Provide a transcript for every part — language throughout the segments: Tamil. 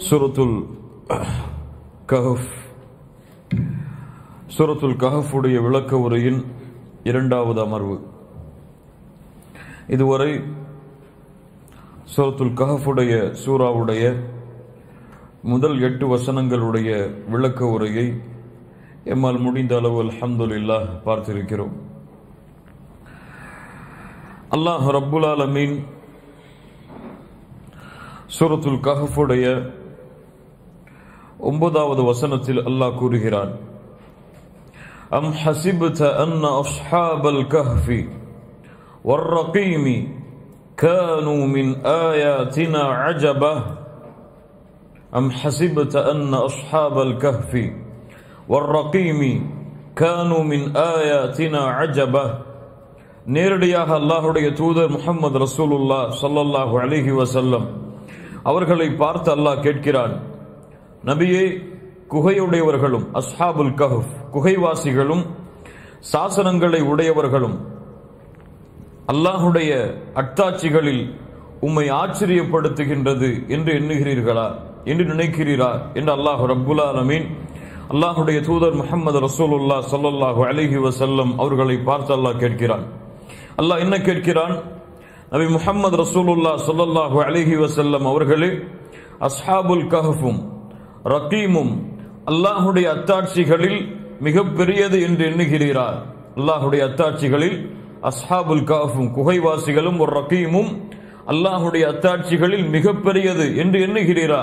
சூரத்துல் கஹஃப். சூரத்துல் கஹஃபுடைய விளக்க உரையின் இரண்டாவது அமர்வு. இதுவரை சூரத்துல் கஹஃபுடைய சூராவுடைய முதல் 8 வசனங்களுடைய விளக்க உரையை எம்மால் முடிந்த அளவு அல்ஹம்துலில்லாஹ் பார்த்திருக்கிறோம். அல்லாஹ் ரப்புல் ஆலமீன் சூரத்துல் கஹஃபுடைய 9வது வசனத்தில் அல்லாஹ் கூறுகிறான், அம் ஹஸிப்த அன்ன அஸ்ஹாபல் கஹ்ஃபி வர்ரகீமி கானூ மின் ஆயாத்தினா அஜபா. அம் ஹஸிப்த அன்ன அஸ்ஹாபல் கஹ்ஃபி வர்ரகீமி கானூ மின் ஆயாத்தினா அஜபா. நேரடியாக அல்லாஹ்வுடைய தூதர் முஹம்மது ரசூலுல்லாஹ் ஸல்லல்லாஹு அலைஹி வஸல்லம் அவர்களை பார்த்து அல்லாஹ் கேட்கிறான், நபியே, குகையுடையவர்களும் அஸ்ஹாபுல் கஹஃப் குகைவாசிகளும் சாசனங்களை உடையவர்களும் அல்லாஹ்வுடைய அத்தாட்சிகளில் உம்மை ஆச்சரியப்படுத்துகின்றது என்று எண்ணுகிறீர்களா, என்று நினைக்கிறீரா என்று அல்லாஹ் ரப்புல் ஆலமீன் அல்லாஹ்வுடைய தூதர் முஹம்மது ரசூலுல்லாஹ் ஸல்லல்லாஹு அலைஹி வஸல்லம் அவர்களை பார்த்து அல்லாஹ் கேட்கிறான். அல்லாஹ் என்ன கேட்கிறான்? நபி முஹம்மது ரசூலுல்லாஹ் ஸல்லல்லாஹு அலைஹி வஸல்லம் அவர்களே, அஸ்ஹாபுல் கஹஃபும் ரகீமும் அல்லாஹ்வுடைய அத்தாட்சிகளில் மிக பெரியது என்று எண்ணுகிறீரா? அல்லாஹ்வுடைய அத்தாட்சிகளில் அஸ்ஹாபுல் கஹஃபும் குகைவாசிகளும் ஒரு ரகீமும் அல்லாஹ்வுடைய அத்தாட்சிகளில் மிக பெரியது என்று எண்ணுகிறீரா?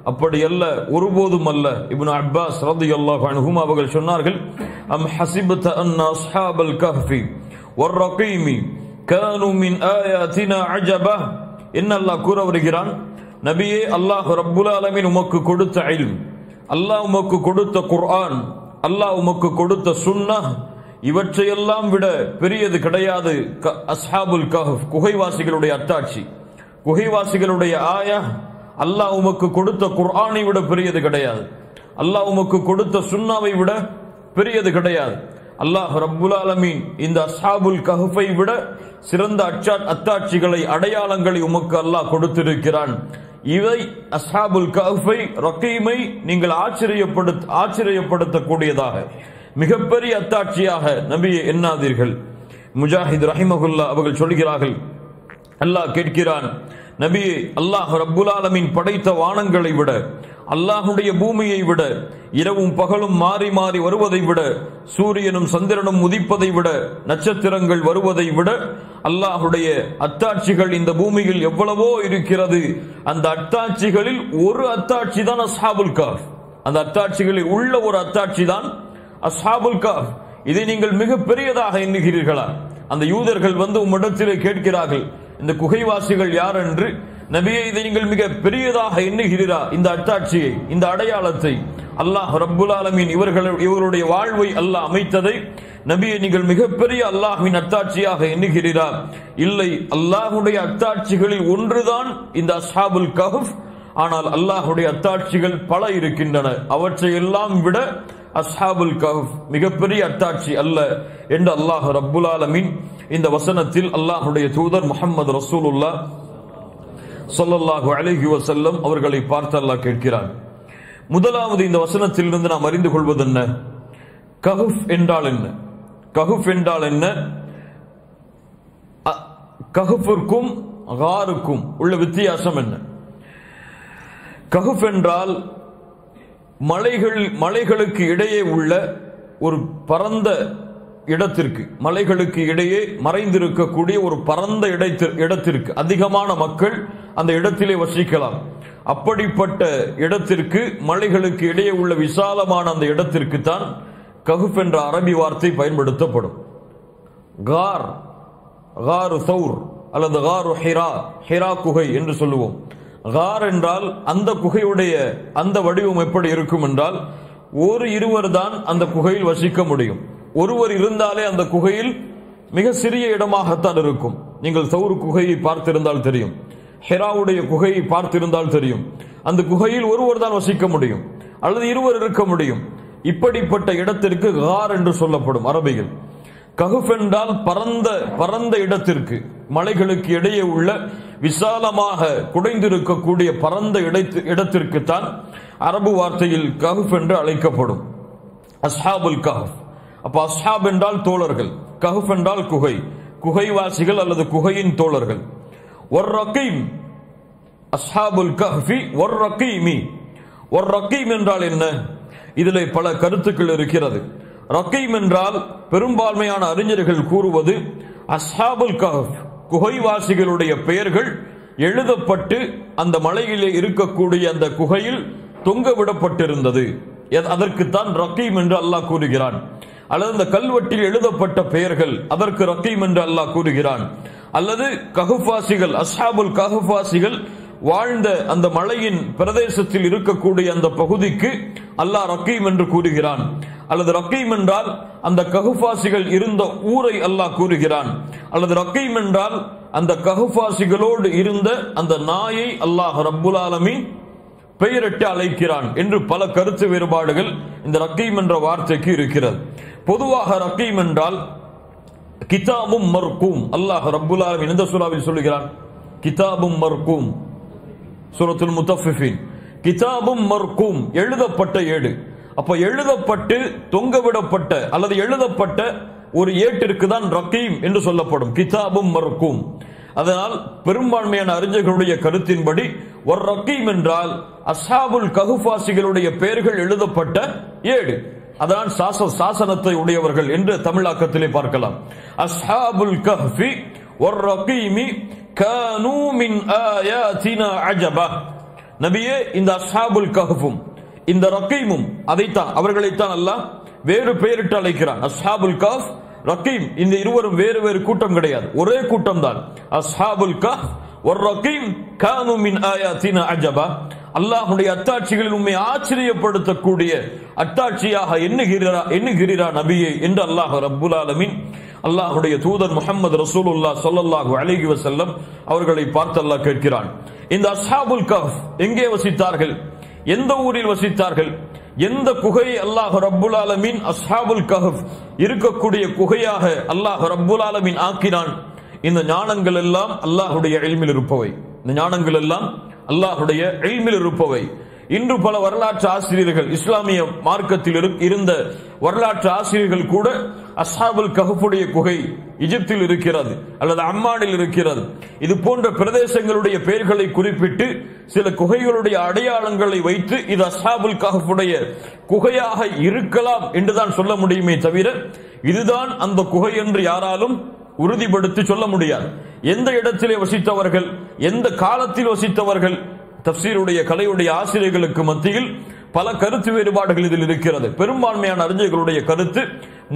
அப்படி அல்ல, ஒருபோதும் அல்ல. இப்னு அப்பாஸ் ரலியல்லாஹு அன்ஹுமா அவர்கள் சொன்னார்கள், அம் ஹஸிப்த அன்ன அஸ்ஹாபல் கஹ்ஃபி வர்ரகீமி கானூ மின் ஆயாத்தினா அஜபா. என்ன அல்லாஹ் கூற வருகிறான்? நபியே, அல்லாஹ் ரப்புல் ஆலமீன் உமக்கு கொடுத்த இல்ம், அல்லாஹ் உமக்கு கொடுத்த குர்ஆன், அல்லாஹ் உமக்கு கொடுத்த சுன்னஹ், இவற்றையெல்லாம் விட பெரியது கிடையாது அஸ்ஹாபுல் கஹஃப் குகைவாசிகளுடைய அத்தாட்சி, குகைவாசிகளுடைய ஆயா. அல்லாஹ் உமக்கு கொடுத்த குர்ஆனை விட பெரியது கிடையாது, அல்லாஹ் உமக்கு கொடுத்த சுன்னாவை விட பெரியது கிடையாது. அல்லாஹ் ரப்புல் ஆலமீன் இந்த அஸ்ஹாபுல் கஹஃபை விட சிறந்த அத்தாட்சிகளை, அடையாளங்களை உமக்கு அல்லாஹ் கொடுத்திருக்கிறான். இவை அஸ்ஹாபுல் கஹஃபை ரகீமை நீங்கள் ஆச்சரியப்படுத்தக்கூடியதாக மிகப்பெரிய அத்தாட்சியாக நபியை எண்ணாதீர்கள். முஜாஹித் ரஹிமஹுல்லாஹ் அவர்கள் சொல்கிறார்கள், அல்லாஹ் கேட்கிறான், நபியே, அல்லாஹ் ரப்புல் ஆலமீன் படைத்த வானங்களை விட, அல்லாஹ்வுடைய பூமியை விட, இரவும் பகலும் மாறி மாறி வருவதை விட, சூரியனும் சந்திரனும் உதிப்பதை விட, நட்சத்திரங்கள் வருவதை விட, அல்லாஹ்வுடைய அத்தாட்சிகள் இந்த பூமியில் எவ்வளவோ இருக்கிறது. அந்த அத்தாட்சிகளில் ஒரு அத்தாட்சி தான் அஸ்ஹாபுல் கஹஃப். அந்த அத்தாட்சிகளில் உள்ள ஒரு அத்தாட்சி தான் அஸ்ஹாபுல் கஹஃப். இதை நீங்கள் மிக பெரியதாக எண்ணுகிறீர்களா? அந்த யூதர்கள் வந்து உம்மிடத்திலே கேட்கிறார்கள், இந்த குகைவாசிகள் யார் என்று. நபியே, இதை நீங்கள் மிக பெரியதாக எண்ணுகிறீரா? இந்த அத்தாட்சியை, இந்த அடையாளத்தை, அல்லாஹ் ரப்புல் ஆலமீன் இவர்களுடைய வாழ்வை அல்லாஹ் அமைத்ததை நபியை நீங்கள் மிகப்பெரிய அல்லாஹ்வின் அத்தாட்சியாக எண்ணுகிறீரா? இல்லை, அல்லாஹ்வுடைய அத்தாட்சிகளில் ஒன்றுதான் இந்த அஸ்ஹாபுல் கஹஃப். ஆனால் அல்லாஹ்வுடைய அத்தாட்சிகள் பல இருக்கின்றன, அவற்றை எல்லாம் விட அஸ்ஹாபுல் கஹஃப் மிகப்பெரிய அத்தாட்சி அல்ல என்று அல்லாஹ் ரப்புல் ஆலமீன் இந்த வசனத்தில் அல்லாஹ்வுடைய தூதர் முஹம்மது ரசூலுல்லாஹ் ஸல்லல்லாஹு அலைஹி வஸல்லம் அவர்களை பார்த்து அல்லாஹ் கேட்கிறான். முதலாவது இந்த வசனத்திலிருந்து நாம் அறிந்து கொள்வது என்ன? கஹஃப் என்றால் என்ன? கஹஃப் என்றால் என்ன? கஹஃபிற்கும் காருக்கும் உள்ள வித்தியாசம் என்ன? கஹஃப் என்றால் மலைகளுக்கு இடையே உள்ள ஒரு பரந்த இடத்திற்கு, மலைகளுக்கு இடையே மறைந்திருக்கக்கூடிய ஒரு பரந்த இடத்திற்கு அதிகமான மக்கள் அந்த இடத்திலே வசிக்கலாம். அப்படிப்பட்ட இடத்திற்கு, மலைகளுக்கு இடையே உள்ள விசாலமான அந்த இடத்திற்கு தான் கஹஃப் என்ற அரபி வார்த்தை பயன்படுத்தப்படும். கார், காரு சௌர் அல்லது காரு ஹிரா, ஹிரா குகை என்று சொல்லுவோம். கார் என்றால் அந்த குகையுடைய அந்த வடிவம் எப்படி இருக்கும் என்றால், இருவர் தான் அந்த குகையில் வசிக்க முடியும். ஒருவர் இருந்தாலே அந்த குகையில் மிக சிறிய இடமாகத்தான் இருக்கும். நீங்கள் சௌர் குகையை பார்த்திருந்தால் தெரியும், ஹிராவுடைய குகையை பார்த்திருந்தால் தெரியும். அந்த குகையில் ஒருவர் தான் வசிக்க முடியும் அல்லது இருவர் இருக்க முடியும். இப்படிப்பட்ட இடத்திற்கு கார் என்று சொல்லப்படும் அரபியில். கஹஃப் என்றால் பரந்த இடத்திற்கு, மலைகளுக்கு இடையே உள்ள விசாலமாக குடைந்திருக்கக்கூடிய பரந்த இடத்திற்குத்தான் அரபு வார்த்தையில் கஹ்ஃப் என்று அழைக்கப்படும். அஸ்ஹாபுல் கஹ்ஃப். அப்ப அஸ்ஹாப் என்றால் தோழர்கள், கஹ்ஃப் என்றால் குகை, குகைவாசிகள் அல்லது குகையின் தோழர்கள். வர்ரகீம், அஸ்ஹாபுல் கஹ்ஃபி வர்ரகீமி. வர்ரகீம் என்றால் என்ன? இதிலே பல கருத்துக்கள் இருக்கிறது. ரகீம் என்றால் பெரும்பான்மையான அறிஞர்கள் கூறுவது அஸ்ஹாபுல் கஹ்ஃப், குகைவாசிகளுடைய பெயர்கள் எழுதப்பட்டு அந்த மலையிலே இருக்கக்கூடிய அந்த குகையில் தொங்க விடப்பட்டிருந்தது. அதற்குத்தான் ரகீம் என்று அல்லாஹ் கூறுகிறான். அல்லது அந்த கல்வெட்டில் எழுதப்பட்ட பெயர்கள், அதற்கு ரகீம் என்று அல்லாஹ் கூறுகிறான். அல்லது கஹ்ஃபாசிகள், அஸ்ஹாபுல் கஹ்ஃபாசிகள் வாழ்ந்த அந்த மலையின் பிரதேசத்தில் இருக்கக்கூடிய அந்த பகுதிக்கு அல்லாஹ் ரகீம் என்று கூறுகிறான். அல்லது ரகீம் என்றால் அந்த கஹ்ஃபாசிகள் இருந்த ஊரை அல்லாஹ் கூறுகிறான். அல்லது ரகீம் என்றால் அந்த கஹ்ஃபாசிகளோடு இருந்த அந்த நாயை அல்லாஹ் ரப்புல் ஆலமீன் பெயரிட்டு அழைக்கிறான் என்று பல கருத்து வேறுபாடுகள் இந்த ரகீம் என்ற வார்த்தைக்கு இருக்கிறது. பொதுவாக ரகீம் என்றால் கிதாபும் மர்கூம். அல்லாஹ் ரப்புல் ஆலமீன் இந்த சூராவில் சொல்லுகிறான், கிதாபும் மர்கூம், சூரத்துல் முத்தஃபிஃபின். கிதாபும் மர்கூம், எழுதப்பட்ட ஏடு. அப்ப எழுதப்பட்டு தொங்கவிடப்பட்ட அல்லது எழுதப்பட்ட ஒரு ஏட்டிற்கு தான் ரகீம் என்று சொல்லப்படும், கிதாபும் மர்கூம். அதனால் பெரும்பான்மையான அறிஞர்களுடைய கருத்தின்படி ஒரு ரகீம் என்றால் அஸ்ஹாபுல் கஹ்ஃபாசிகளுடைய பெயர்கள் எழுதப்பட்ட ஏடு. அதான் சாசனத்தை உடையவர்கள் என்று தமிழாக்கத்திலே பார்க்கலாம். அஸ்ஹாபுல் கஹ்ஃபி வர் ரகீமி கானூ மின் ஆயாத்தினா அஜபா. நபியே, இந்த அஸ்ஹாபுல் கஹ்ஃபும் இந்த ரகீமும் அதைத்தான், அவர்களைத்தான் அல்லாஹ் வேறு பெயரிட்டு அழைக்கிறான். அஸ்ஹாபுல் கஹ்ஃப், ரகீம், இந்த இருவரும் வேறு வேறு கூட்டம் கிடையாது, ஒரே கூட்டம் தான். அஸ்ஹாபுல் கஹ்ஃப் வர் ரகீம் கானூ மின் ஆயாத்தினா அஜபா. அல்லாஹ்வுடைய அத்தாட்சிகளில் உம்மை ஆச்சரியப்படுத்தக்கூடிய அத்தாட்சியாக எண்ணுகிறீரா நபியே என்று அல்லாஹ் ரப்புல் ஆலமீன் அல்லாஹ்வுடைய தூதர் முஹம்மது ரசூலுல்லாஹ் ஸல்லல்லாஹு அலைஹி வஸல்லம் அவர்களை பார்த்து அல்லாஹ் கேட்கிறான், இந்த அஸ்ஹாபுல் கஹ்ஃப் எங்கே வசித்தார்கள்? எந்த ஊரில் வசித்தார்கள்? எந்த குகையை அல்லாஹ் ரப்புல் ஆலமீன் அஸ்ஹாபுல் கஹ்ஃப் இருக்கக்கூடிய குகையாக அல்லாஹ் ரப்புல் ஆலமீன் ஆக்கினான்? இந்த ஞானங்கள் எல்லாம் அல்லாஹ்வுடைய இல்மில் இருப்பவை. இந்த ஞானங்கள் எல்லாம் அல்லாஹ்வுடைய இல்மில் இருப்பவை. இன்று பல வரலாற்று ஆசிரியர்கள், இஸ்லாமிய மார்க்கத்தில் இருந்த வரலாற்று ஆசிரியர்கள் கூட அஸ்ஹாபுல் கஹ்ஃபுடைய குகை எகிப்தில் இருக்கிறது அல்லது அம்மானில் இருக்கிறது, இது போன்ற பிரதேசங்களுடைய பெயர்களை குறிப்பிட்டு சில குகைகளுடைய அடையாளங்களை வைத்து இது அஸ்ஹாபுல் கஹ்ஃபுடைய குகையாக இருக்கலாம் என்றுதான் சொல்ல முடியுமே தவிர இதுதான் அந்த குகை என்று யாராலும் உறுதிப்படுத்தி சொல்ல முடியாது. எந்த இடத்திலே வசித்தவர்கள், எந்த காலத்தில் வசித்தவர்கள், தஃப்சீருடைய கலையுடைய ஆசிரியர்களுக்கு மத்தியில் பல கருத்து வேறுபாடுகள் இதில் இருக்கிறது. பெரும்பான்மையான அறிஞர்களுடைய கருத்து,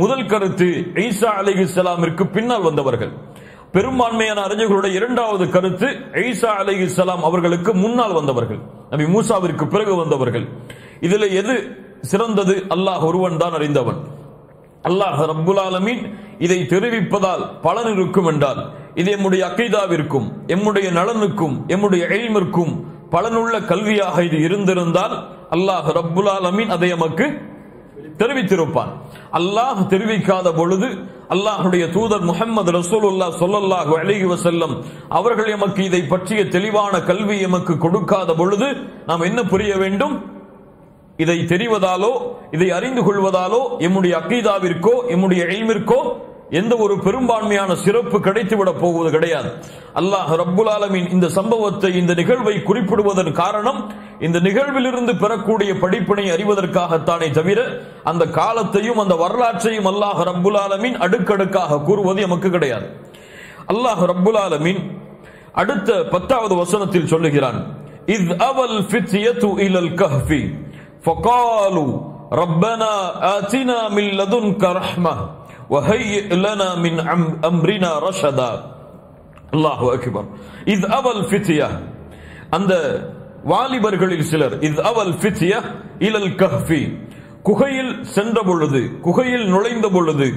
முதல் கருத்து ஈசா அலைஹிஸ்ஸலாமிற்கு பின்னால் வந்தவர்கள். பெரும்பான்மையான அறிஞர்களுடைய இரண்டாவது கருத்து ஈசா அலைஹிஸ்ஸலாம் அவர்களுக்கு முன்னால் வந்தவர்கள், நபி மூசாவிற்கு பிறகு வந்தவர்கள். இதில் எது சிறந்தது? அல்லாஹ் ஒருவன் தான் அறிந்தவன். அல்லாஹ் ரப்புல் ஆலமீன் இதை தெரிவிப்பதால் பலன் இருக்கும் என்றால் இது எம்முடைய அக்கீதாவிற்கும் எம்முடைய நலனுக்கும் எம்முடைய இல்மிற்கும் பலனுள்ள கல்வியாக இது இருந்திருந்தால் அல்லாஹ் ரப்புல் ஆலமீன் அதை நமக்கு தெரிவித்திருப்பான். அல்லாஹ் தெரிவிக்காத பொழுது அல்லாஹ்வுடைய தூதர் முஹம்மது ரசூலுல்லாஹ் ஸல்லல்லாஹு அலைஹி வஸல்லம் அவர்கள் எமக்கு இதை பற்றிய தெளிவான கல்வி எமக்கு கொடுக்காத பொழுது நாம் என்ன புரிய வேண்டும்? இதை தெரிவதாலோ இதை அறிந்து கொள்வதாலோ எம்முடைய அக்கீதாவிற்கோ எம்முடைய இல்மிற்கோ எந்த ஒரு பெரும்பான்மையான சிறப்பு கிடைத்துவிடப் போவது கிடையாது. அல்லாஹ் ரப்புல் ஆலமீன் இந்த சம்பவத்தை, இந்த நிகழ்வை குறிப்பிடுவதன் காரணம் இந்த நிகழ்விலிருந்து பெறக்கூடிய படிப்பினை அறிவதற்காகத்தானே தவிர அந்த காலத்தையும் அந்த வரலாற்றையும் அல்லாஹ் ரப்புல் ஆலமீன் அடுக்கடுக்காக கூறுவது எமக்கு கிடையாது. அல்லாஹ் ரப்புல் ஆலமீன் அடுத்த 10வது வசனத்தில் சொல்லுகிறான், இத் அவல் ஃபித்யது இலல் கஹ்ஃபி ஃபகாலு ரப்பனா ஆதினா மின் லதுன்க ரஹ்மஹ وهيئ لنا من أمرنا رشدا. الله أكبر. إذ أوى الفتية, அந்த வாலிபர்களில் சிலர், இத் அவல் ஃபித்யா இலல் கஹ்ஃபி, குகையில் சென்ற பொழுது, குகையில் நுழைந்த பொழுது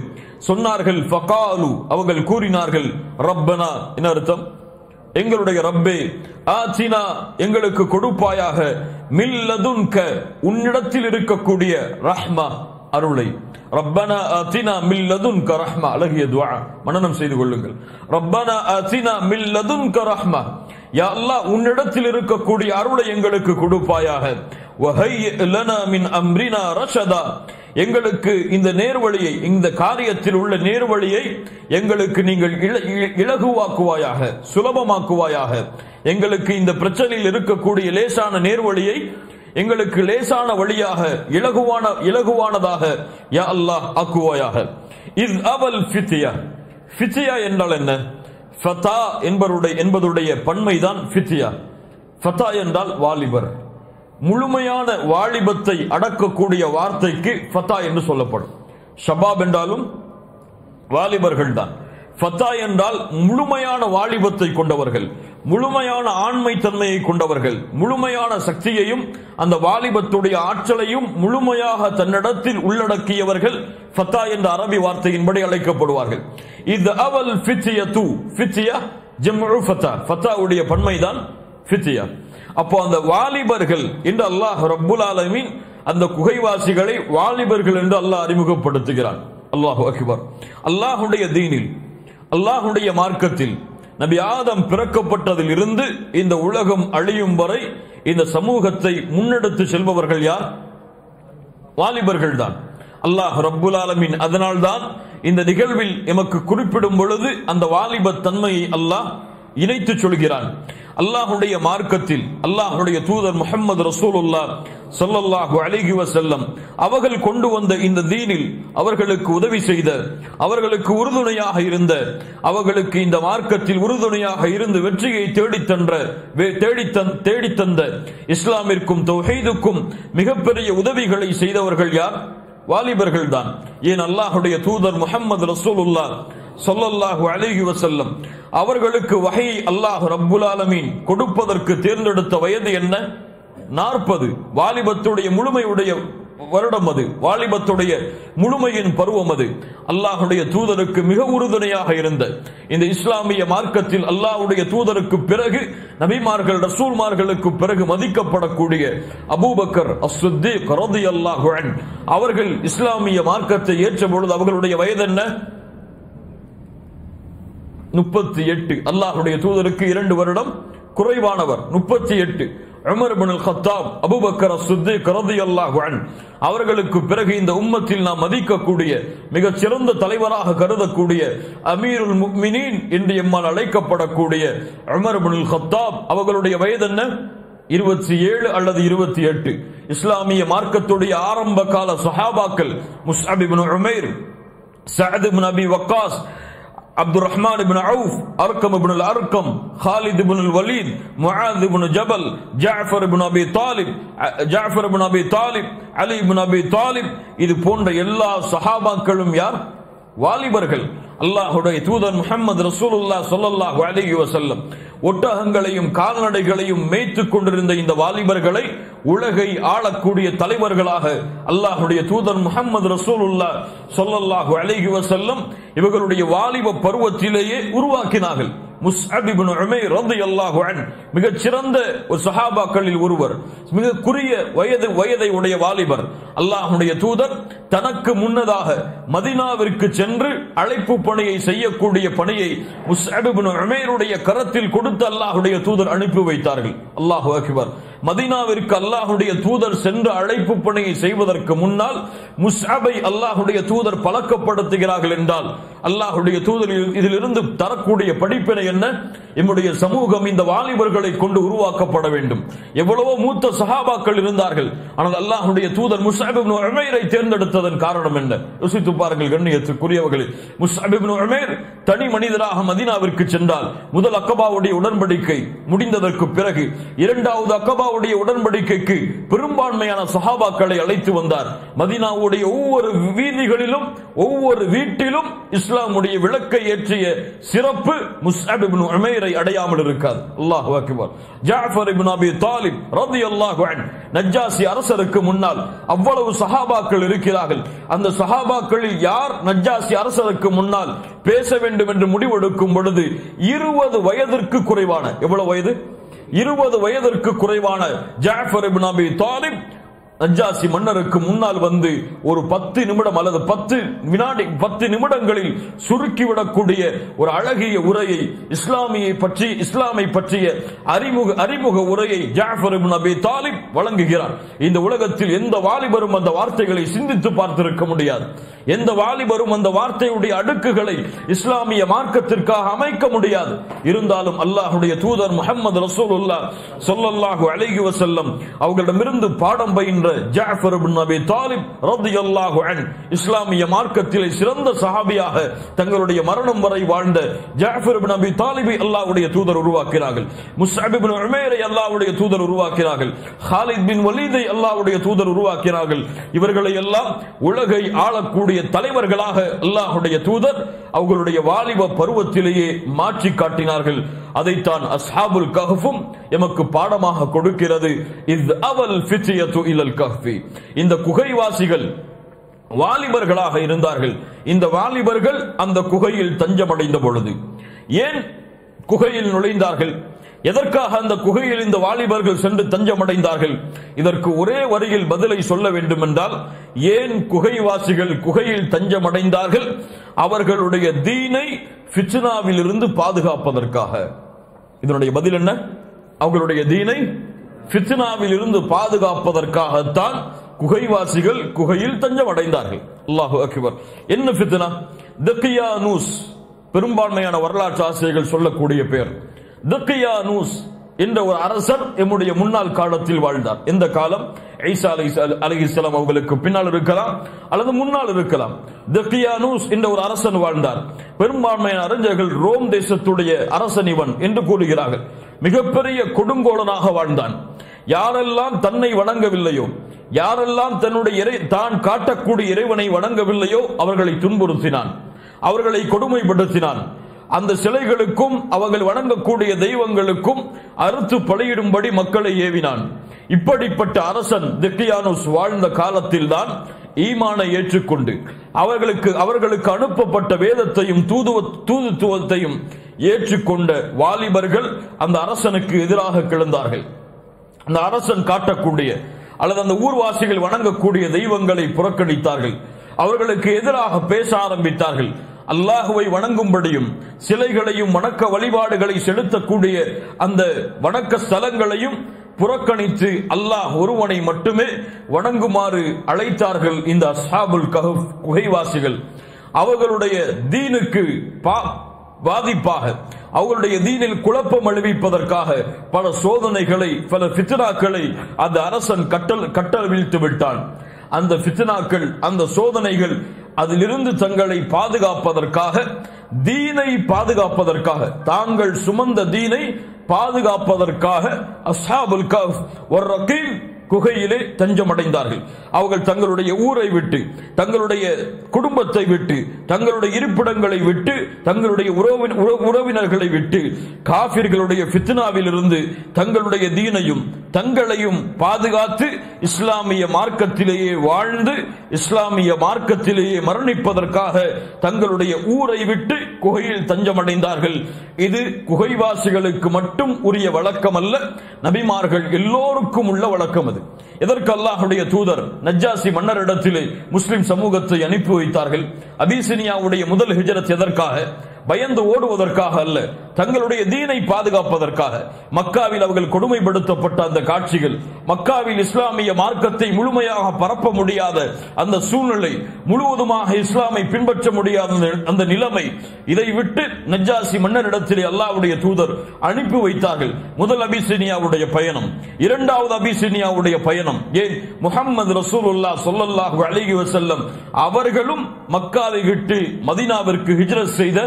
சொன்னார்கள், ஃபகாலு, அவர்கள் கூறினார்கள், ரப்பனா, என்ன அர்த்தம்? எங்களுடைய ரப்பே, ஆதினா, எங்களுக்கு கொடுப்பாயாக, மின் லதுன்க, உன்னிடத்தில் இருக்கக்கூடிய ரஹ்மா, அருளை. ரப்பனா ஆதினா மின் லதுன்க ரஹ்மா, அழகிய துஆ, மனனம் செய்து கொள்ளுங்கள். ரப்பனா ஆதினா மின் லதுன்க ரஹ்மா, யா அல்லாஹ் உன்னிடத்தில் இருக்கக்கூடிய அருளை எங்களுக்கு கொடுப்பாயாக. வஹய்ய லனா மின் அம்ரினா ரஷதா, எங்களுக்கு இந்த நேர்வழியை, இந்த காரியத்தில் உள்ள நேர்வழியை எங்களுக்கு நீங்கள் இலகுவாக்குவாயாக, சுலபமாக்குவாயாக. எங்களுக்கு இந்த பிரச்சனையில் இருக்கக்கூடிய லேசான நேர்வழியை எங்களுக்கு லேசான வழியாக, இலகுவானதாக யா அல்லாஹ் ஆக்குவாயாக. இஸ் அவல் ஃபித்யா, ஃபித்யா என்றால் என்ன? ஃபதா என்பதுடைய பன்மைதான் ஃபித்யா. ஃபதா என்றால் வாலிபர். முழுமையான வாலிபத்தை அடக்கக்கூடிய வார்த்தைக்கு ஃபதா என்று சொல்லப்படும். ஷபாப் என்றாலும் வாலிபர்கள் தான். ஃபதா என்றால் முழுமையான வாலிபத்தை கொண்டவர்கள், முழுமையான ஆண்மை தன்மையை கொண்டவர்கள், முழுமையான சக்தியையும் அந்த வாலிபத்துடைய ஆற்றலையும் முழுமையாக தன்னிடத்தில் உள்ளடக்கியவர்கள் ஃபதா என்ற அரபி வார்த்தையின்படி அழைக்கப்படுவார்கள். இது அவல் ஃபித்யது, ஃபித்யா ஜம்உ ஃபதா, ஃபதாவுடைய பன்மைதான் ஃபித்யா. அப்போ அந்த வாலிபர்கள் என்று அல்லாஹ் ரப்புல் ஆலமீன் அந்த குகைவாசிகளை வாலிபர்கள் என்று அல்லாஹ் அறிமுகப்படுத்துகிறான். அல்லாஹு அக்பர். அல்லாஹுடைய தீனில், அல்லாஹுடைய மார்க்கத்தில் நபி ஆதம் பிறக்கப்பட்டதில் இருந்து இந்த உலகம் அழியும் வரை இந்த சமூகத்தை முன்னெடுத்து செல்பவர்கள் யார்? வாலிபர்கள் தான். அல்லாஹ் ரப்புல் ஆலமீன் அதனால்தான் இந்த நிகழ்வில் எமக்கு குறிப்பிடும் பொழுது அந்த வாலிப தன்மையை அல்லாஹ் இணைத்து சொல்கிறான். அல்லாஹுடைய மார்க்கத்தில் அல்லாஹுடைய தூதர் முஹம்மது ரசூலுல்லாஹ் ஸல்லல்லாஹு அலைஹி வஸல்லம் அவர்கள் கொண்டு வந்த இந்த தீனில் அவர்களுக்கு உதவி செய்த, அவர்களுக்கு உறுதுணையாக இருந்த, அவர்களுக்கு இந்த மார்க்கத்தில் உறுதுணையாக இருந்து வெற்றியை தேடித்தந்த இஸ்லாமிற்கும் தௌஹீதுக்கும் மிகப்பெரிய உதவிகளை செய்தவர்கள் யார்? வாலிபர்கள் தான். ஏன் அல்லாஹுடைய தூதர் முஹம்மது ரசூலுல்லாஹ் ஸல்லல்லாஹு அலைஹி வஸல்லம் அவர்களுக்கு வஹீயை அல்லாஹ் ரப்புல் ஆலமீன் கொடுப்பதற்கு தேர்ந்தெடுத்த வயது என்ன? 40. வாலிபத்துடைய முழுமையுடைய வருடம் அது, வாலிபத்துடைய முழுமையின் பருவம் அது. அல்லாஹுடைய தூதருக்கு மிக உறுதுணையாக இருந்த இந்த இஸ்லாமிய மார்க்கத்தில் அல்லாஹுடைய தூதருக்கு பிறகு நபிமார்கள் ரசூல்மார்களுக்கு பிறகு மதிக்கப்படக்கூடிய அபூபக்கர் அஸ்-சித்தீக் ரலியல்லாஹு அன்ஹு அவர்கள் இஸ்லாமிய மார்க்கத்தை ஏற்ற பொழுது அவர்களுடைய வயது என்ன? 38. அல்லாஹுடைய தூதருக்கு 2 வருடம் குறைவானவர், 38. உமர் இப்னு அல்-கத்தாப், அபூபக்கர் அஸ்-சித்தீக் ரலியல்லாஹு அன்ஹு அவர்களுக்கு பிறகு இந்த உம்மத்தில் நாம் மதிக்கக்கூடிய மிகச் சிறந்த தலைவராக கருதக்கூடிய அமீருல் முஃமினீன் என்று எம்மால் அழைக்கப்படக்கூடிய உமர் இப்னு அல்-கத்தாப் அவர்களுடைய வயது என்ன? 27 அல்லது 28. இஸ்லாமிய மார்க்கத்துடைய ஆரம்ப கால சஹாபாக்கள் முஸ்அப் இப்னு உமைர், சஅத் இப்னு அபி வக்காஸ், அப்துர் ரஹ்மான் இப்னு அவுஃப், அர்கம் இப்னு அல்-அர்கம், ஹாலித் இப்னு வலீத், முஆத் இப்னு ஜபல், ஜஅஃபர் இப்னு அபி தாலிப், அலி இப்னு அபி தாலிப், இது போன்ற எல்லா சஹாபாக்களும் யார்? வாலிபர்கள். அல்லாஹுடைய தூதர் முஹம்மது ரசூலுல்லாஹ் ஸல்லல்லாஹு அலைஹி வஸல்லம் ஒட்டகங்களையும் கால்நடைகளையும் மேய்த்துக் கொண்டிருந்த இந்த வாலிபர்களை உலகை ஆளக்கூடிய தலைவர்களாக அல்லாஹுடைய தூதர் முஹம்மது ரசூலுல்லாஹ் ஸல்லல்லாஹு அலைஹி வஸல்லம் இவர்களுடைய வாலிப பருவத்திலேயே உருவாக்கினார்கள். முஸ்அப் இப்னு உமைர் ரலியல்லாஹு அன்ஹு மிகச் சிறந்த ஒரு சஹாபாக்களில் ஒருவர், மிக குறுகிய வயதை உடைய வாலிபர். அல்லாஹ்வுடைய தூதர் தனக்கு முன்னதாக மதீனாவிற்கு சென்று அழைப்பு பணியை செய்யக்கூடிய பணியை முஸ்அப் இப்னு உமைருடைய கரத்தில் கொடுத்து அல்லாஹ்வுடைய தூதர் அனுப்பி வைத்தார்கள். அல்லாஹு அக்பர். மதீனாவிற்கு அல்லாஹ்வுடைய தூதர் சென்று அழைப்பு பணியை செய்வதற்கு முன்னால் முஸ்அபை அல்லாஹ்வுடைய தூதர் பழக்கப்படுத்துகிறார்கள் என்றால் அல்லாஹ்வுடைய தூதர் இதிலிருந்து தரக்கூடிய படிப்பினை என்ன? நம்முடைய சமூகம் இந்த வாலிபர்களை கொண்டு உருவாக்கப்பட வேண்டும். எவ்வளவோ மூத்த சஹாபாக்கள் இருந்தார்கள், ஆனால் அல்லாஹ்வுடைய தூதர் முஸ்அப் இப்னு உமைரை தேர்ந்தெடுத்ததன் காரணம் என்ன? யோசித்து பாருங்கள் கண்ணியத்துக்குரியவர்களே. முஸ்அப் இப்னு உமைர் தனி மனிதராக மதீனாவிற்கு சென்றால் முதல் அக்கபாவுடைய உடன்படிக்கை முடிந்ததற்கு பிறகு இரண்டாவது அக்கபாவுடைய உடன்படிக்கைக்கு பெரும்பான்மையான சஹாபாக்களை அழைத்து வந்தார். மதீனாவுடைய ஒவ்வொரு வீதிகளிலும் ஒவ்வொரு வீட்டிலும் இஸ்லாமுடைய விளக்கை ஏற்றிய சிறப்பு முஸ்அப் இப்னு உமைரை அடையாமல் இருக்காது. அல்லாஹு அக்பர். ஜஅஃபர் இப்னு அபி தாலிப் ரலியல்லாஹு அன்ஹு நஜ்ஜாசி அரசருக்கு முன்னால் அவ்வளவு சஹாபாக்கள் இருக்கிறார்கள். அந்த சஹாபாக்களில் யார் நஜ்ஜாசி அரசருக்கு முன்னால் பேச வேண்டும் என்று முடிவெடுக்கும் பொழுது 20 வயதிற்கு குறைவான, எவ்வளவு வயது? 20 வயதிற்கு குறைவான ஜஅஃபர் இப்னு அபி தாலிப் நஜ்ஜாசி மன்னருக்கு முன்னால் வந்து ஒரு 10 நிமிடம் அல்லது 10 நிமிடங்களில் சுருக்கிவிடக்கூடிய ஒரு அழகிய உரையை, இஸ்லாமை பற்றிய அறிமுக உரையை ஜாஃபர் இப்னு அபி தாலிப் வழங்குகிறார். இந்த உலகத்தில் எந்த வாலிபரும் அந்த வார்த்தைகளை சிந்தித்து பார்த்திருக்க முடியாது. எந்த வாலிபரும் அந்த வார்த்தையுடைய அடுக்குகளை இஸ்லாமிய மார்க்கத்திற்காக அமைக்க முடியாது. இருந்தாலும் அல்லாஹ்வுடைய தூதர் முஹம்மது ரசூலுல்லாஹ் ஸல்லல்லாஹு அலைஹி வஸல்லம் அவர்களிடமிருந்து பாடம் பயின்ற ஜாஃபர் இப்னு அபி தாலிப் ரலியல்லாஹு அன்ஹு, இஸ்லாமிய மார்க்கத்திலே சிறந்த சஹாபியாக தங்களுடைய மரணம் வரை வாழ்ந்த ஜாஃபர் இப்னு அபி தாலிபை அல்லாஹ்வுடைய தூதர் உருவாக்கினார்கள். முஸ்அப் இப்னு உமைரை அல்லாஹ்வுடைய தூதர் உருவாக்கினார்கள். ஹாலித் பின் வலீதை அல்லாஹ்வுடைய தூதர் உருவாக்கினார்கள். இவர்களை எல்லாம் உலகை ஆளக்கூடிய தலைவர்களாக அல்லாஹ்வுடைய தூதர் அவர்களுடைய வாலிப பருவத்திலேயே மாற்றி காட்டினார்கள். அதைத்தான் அஸ்ஹாபுல் கஹ்ஃபும் எமக்கு பாடமாக கொடுக்கிறது. இஸ் அவல் ஃபித்யது இலல் கஹ்ஃபி, இந்த குகைவாசிகள் வாலிபர்களாக இருந்தார்கள். இந்த வாலிபர்கள் அந்த குகையில் தஞ்சமடைந்த பொழுது ஏன் குகையில் நுழைந்தார்கள்? எதற்காக அந்த குகையில் இந்த வாலிபர்கள் சென்று தஞ்சமடைந்தார்கள்? இதற்கு ஒரே வரியில் பதிலை சொல்ல வேண்டும் என்றால், ஏன் குகைவாசிகள் குகையில் தஞ்சமடைந்தார்கள்? அவர்களுடைய தீனை ஃபித்னாவில் இருந்து பாதுகாப்பதற்காக. இதனுடைய பதில் என்ன? அவர்களுடைய தீனை ஃபித்னாவில் இருந்து பாதுகாப்பதற்காகத்தான் குகைவாசிகள் குகையில் தஞ்சமடைந்தார்கள். அல்லாஹு அக்பர். என்ன ஃபித்னா? தக்கியானூஸ், பெரும்பான்மையான வரலாற்று ஆசிரியர்கள் சொல்லக்கூடிய பெயர். தக்கியானூஸ் என்ற ஒரு அரசர் எம்முடைய முன்னாள் காலத்தில் வாழ்ந்தார். இந்த காலம் ஈசா அலைஹிஸ்ஸலாம் அவர்களுக்கு பின்னால் இருக்கலாம் அல்லது முன்னால் இருக்கலாம். தக்கியானூஸ் என்ற ஒரு அரசன் வாழ்ந்தார். பெரும்பான்மையான அறிஞர்கள் ரோம் தேசத்துடைய அரசன் இவன் என்று கூறுகிறார்கள். மிகப்பெரிய கொடுங்கோலனாக வாழ்ந்தான். யாரெல்லாம் தன்னை வணங்கவில்லையோ, யாரெல்லாம் தான் காட்டக்கூடிய இறைவனை வணங்கவில்லையோ அவர்களை துன்புறுத்தினான், அவர்களை கொடுமைப்படுத்தினான். அந்த சிலைகளுக்கும் அவர்கள் வணங்கக்கூடிய தெய்வங்களுக்கும் அறுத்து பலியிடும்படி மக்களை ஏவினான். இப்படிப்பட்ட அரசன் தக்கியானூஸ் வாழ்ந்த காலத்தில் தான் ஈமானை ஏற்றுக்கொண்டு அவர்களுக்கு அனுப்பப்பட்ட வேதத்தையும் தூதுத்துவத்தையும் ஏற்றுக்கொண்ட வாலிபர்கள் அந்த அரசனுக்கு எதிராக கிளந்தார்கள். அந்த அரசன் காட்டக்கூடிய அல்லது அந்த ஊர்வாசிகள் வணங்கக்கூடிய தெய்வங்களை புறக்கணித்தார்கள். அவர்களுக்கு எதிராக பேச ஆரம்பித்தார்கள். அல்லாஹுவை வணங்கும்படியும் சிலைகளையும் வணக்க வழிபாடுகளை செலுத்தக்கூடிய அந்த வணக்க ஸ்தலங்களையும் புறக்கணித்து அல்லாஹ் ஒருவனை மட்டுமே வணங்குமாறு அழைத்தார்கள் இந்த அஸ்ஹாபுல் கஹ்ஃப் குகைவாசிகள். அவர்களுடைய தீனுக்கு பாதிப்பாக, அவர்களுடைய தீனில் குழப்பம் அளிப்பதற்காக பல சோதனைகளை, பல ஃபித்னாக்களை அந்த அரசன் கட்டவிழ்த்து விட்டான். அந்த ஃபித்னாக்கள், அந்த சோதனைகள், அதிலிருந்து தங்களை பாதுகாப்பதற்காக, தீனை பாதுகாப்பதற்காக, தாங்கள் சுமந்த தீனை பாதுகாப்பதற்காக அஸ்ஹாபுல் கஹ்ஃப் ஒரு ரகீம் குகையிலே தஞ்சமடைந்தார்கள். அவர்கள் தங்களுடைய ஊரை விட்டு, தங்களுடைய குடும்பத்தை விட்டு, தங்களுடைய இருப்பிடங்களை விட்டு, தங்களுடைய உறவினர்களை விட்டு, காஃபிர்களுடைய ஃபித்னாவில் இருந்து தங்களுடைய தீனையும் தங்களையும் பாதுகாத்து இஸ்லாமிய மார்க்கத்திலேயே வாழ்ந்து இஸ்லாமிய மார்க்கத்திலேயே மரணிப்பதற்காக தங்களுடைய ஊரை விட்டு குகையில் தஞ்சமடைந்தார்கள். இது குகைவாசிகளுக்கு மட்டும் உரிய வழக்கம் அல்ல, நபிமார்கள் எல்லோருக்கும் உள்ள வழக்கம். அது எதற்கு அல்லாஹ்வுடைய தூதர் நஜ்ஜாசி மன்னரிடத்திலே முஸ்லிம் சமூகத்தை அனுப்பி வைத்தார்கள்? அபிசினியாவுடைய முதல் ஹிஜ்ரத் எதற்காக? பயந்து ஓடுவதற்காக அல்ல, தங்களுடைய தீனை பாதுகாப்பதற்காக. மக்காவில் அவர்கள் கொடுமைப்படுத்தப்பட்ட அந்த காட்சிகள், மக்காவில் இஸ்லாமிய மார்க்கத்தை முழுமையாக பரப்ப முடியாத அந்த சூழ்நிலை, முழுவதுமாக இஸ்லாமை பின்பற்ற முடியாத அந்த நிலைமை, இதை விட்டு நஜ்ஜாசி மன்னரிடத்திலே அல்லாஹ்வுடைய தூதர் அனுப்பி வைத்தார்கள். முதல் அபிசினியாவுடைய பயணம், இரண்டாவது அபிசினியாவுடைய பயணம். ஏன் முஹம்மது ரசூலுல்லாஹ் ஸல்லல்லாஹு அலைஹி வஸல்லம் அவர்களும் மக்காவை விட்டு மதீனாவிற்கு ஹிஜ்ரத் செய்த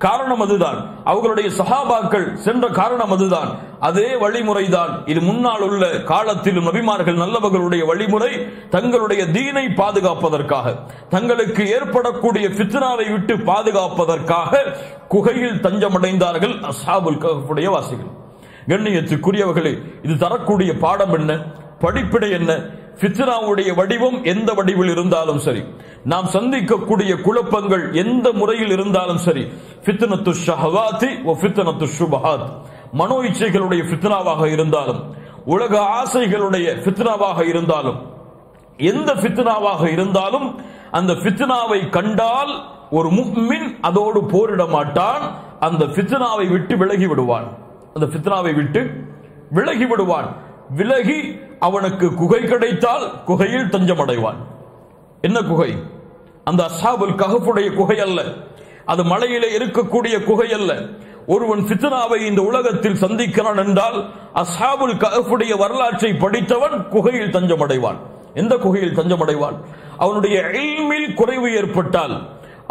காரணம் அதுதான். அவர்களுடைய சஹாபாக்கள் சென்ற காரணம் அதுதான். அதே வழிமுறைதான் இது முன்னால் உள்ள காலத்திலும் நபிமார்கள் நல்லவர்களுடைய வழிமுறை. தங்களுடைய தீனை பாதுகாப்பதற்காக, தங்களுக்கு ஏற்படக்கூடிய ஃபித்னாவை விட்டு பாதுகாப்பதற்காக குகையில் தஞ்சமடைந்தார்கள் அஸ்ஹாபுல் கஹ்ஃபுடைய வாசிகள். கண்ணியத்துக்குரியவர்களே, இது தரக்கூடிய பாடம் என்ன, படிப்பினை என்ன? ஃபித்னாவுடைய வடிவம் எந்த வடிவில் இருந்தாலும் சரி, நாம் சந்திக்கக்கூடிய குழப்பங்கள் எந்த முறையில் இருந்தாலும் சரி, ஃபித்னத்து ஷஹவாத்தி வ ஃபித்னத்து ஷுபஹாத், மனோ இச்சைகளுடைய ஃபித்னாவாக இருந்தாலும், உலக ஆசைகளுடைய ஃபித்னாவாக இருந்தாலும், எந்த ஃபித்னாவாக இருந்தாலும் அந்த ஃபித்னாவை கண்டால் ஒரு முஃமின் அதோடு போரிட மாட்டான், அந்த ஃபித்னாவை விட்டு விலகி விடுவான். அந்த ஃபித்னாவை விட்டு விலகி விடுவான். விலகி அவனுக்கு குகை கிடைத்தால் குகையில் தஞ்சம் அடைவான். என்ன குகை? அந்த அஸ்ஹாபுல் கஹ்ஃபுடைய குகை அல்ல, அது மலையிலே இருக்கக்கூடிய குகை அல்ல. ஒருவன் ஃபித்னாவை இந்த உலகத்தில் சந்திக்கிறான் என்றால் அஸ்ஹாபுல் கஹ்ஃபுடைய வரலாற்றை படித்தவன் குகையில் தஞ்சம் அடைவான். எந்த குகையில் தஞ்சம் அடைவான்? அவனுடைய இல்மில் குறைவு ஏற்பட்டால்,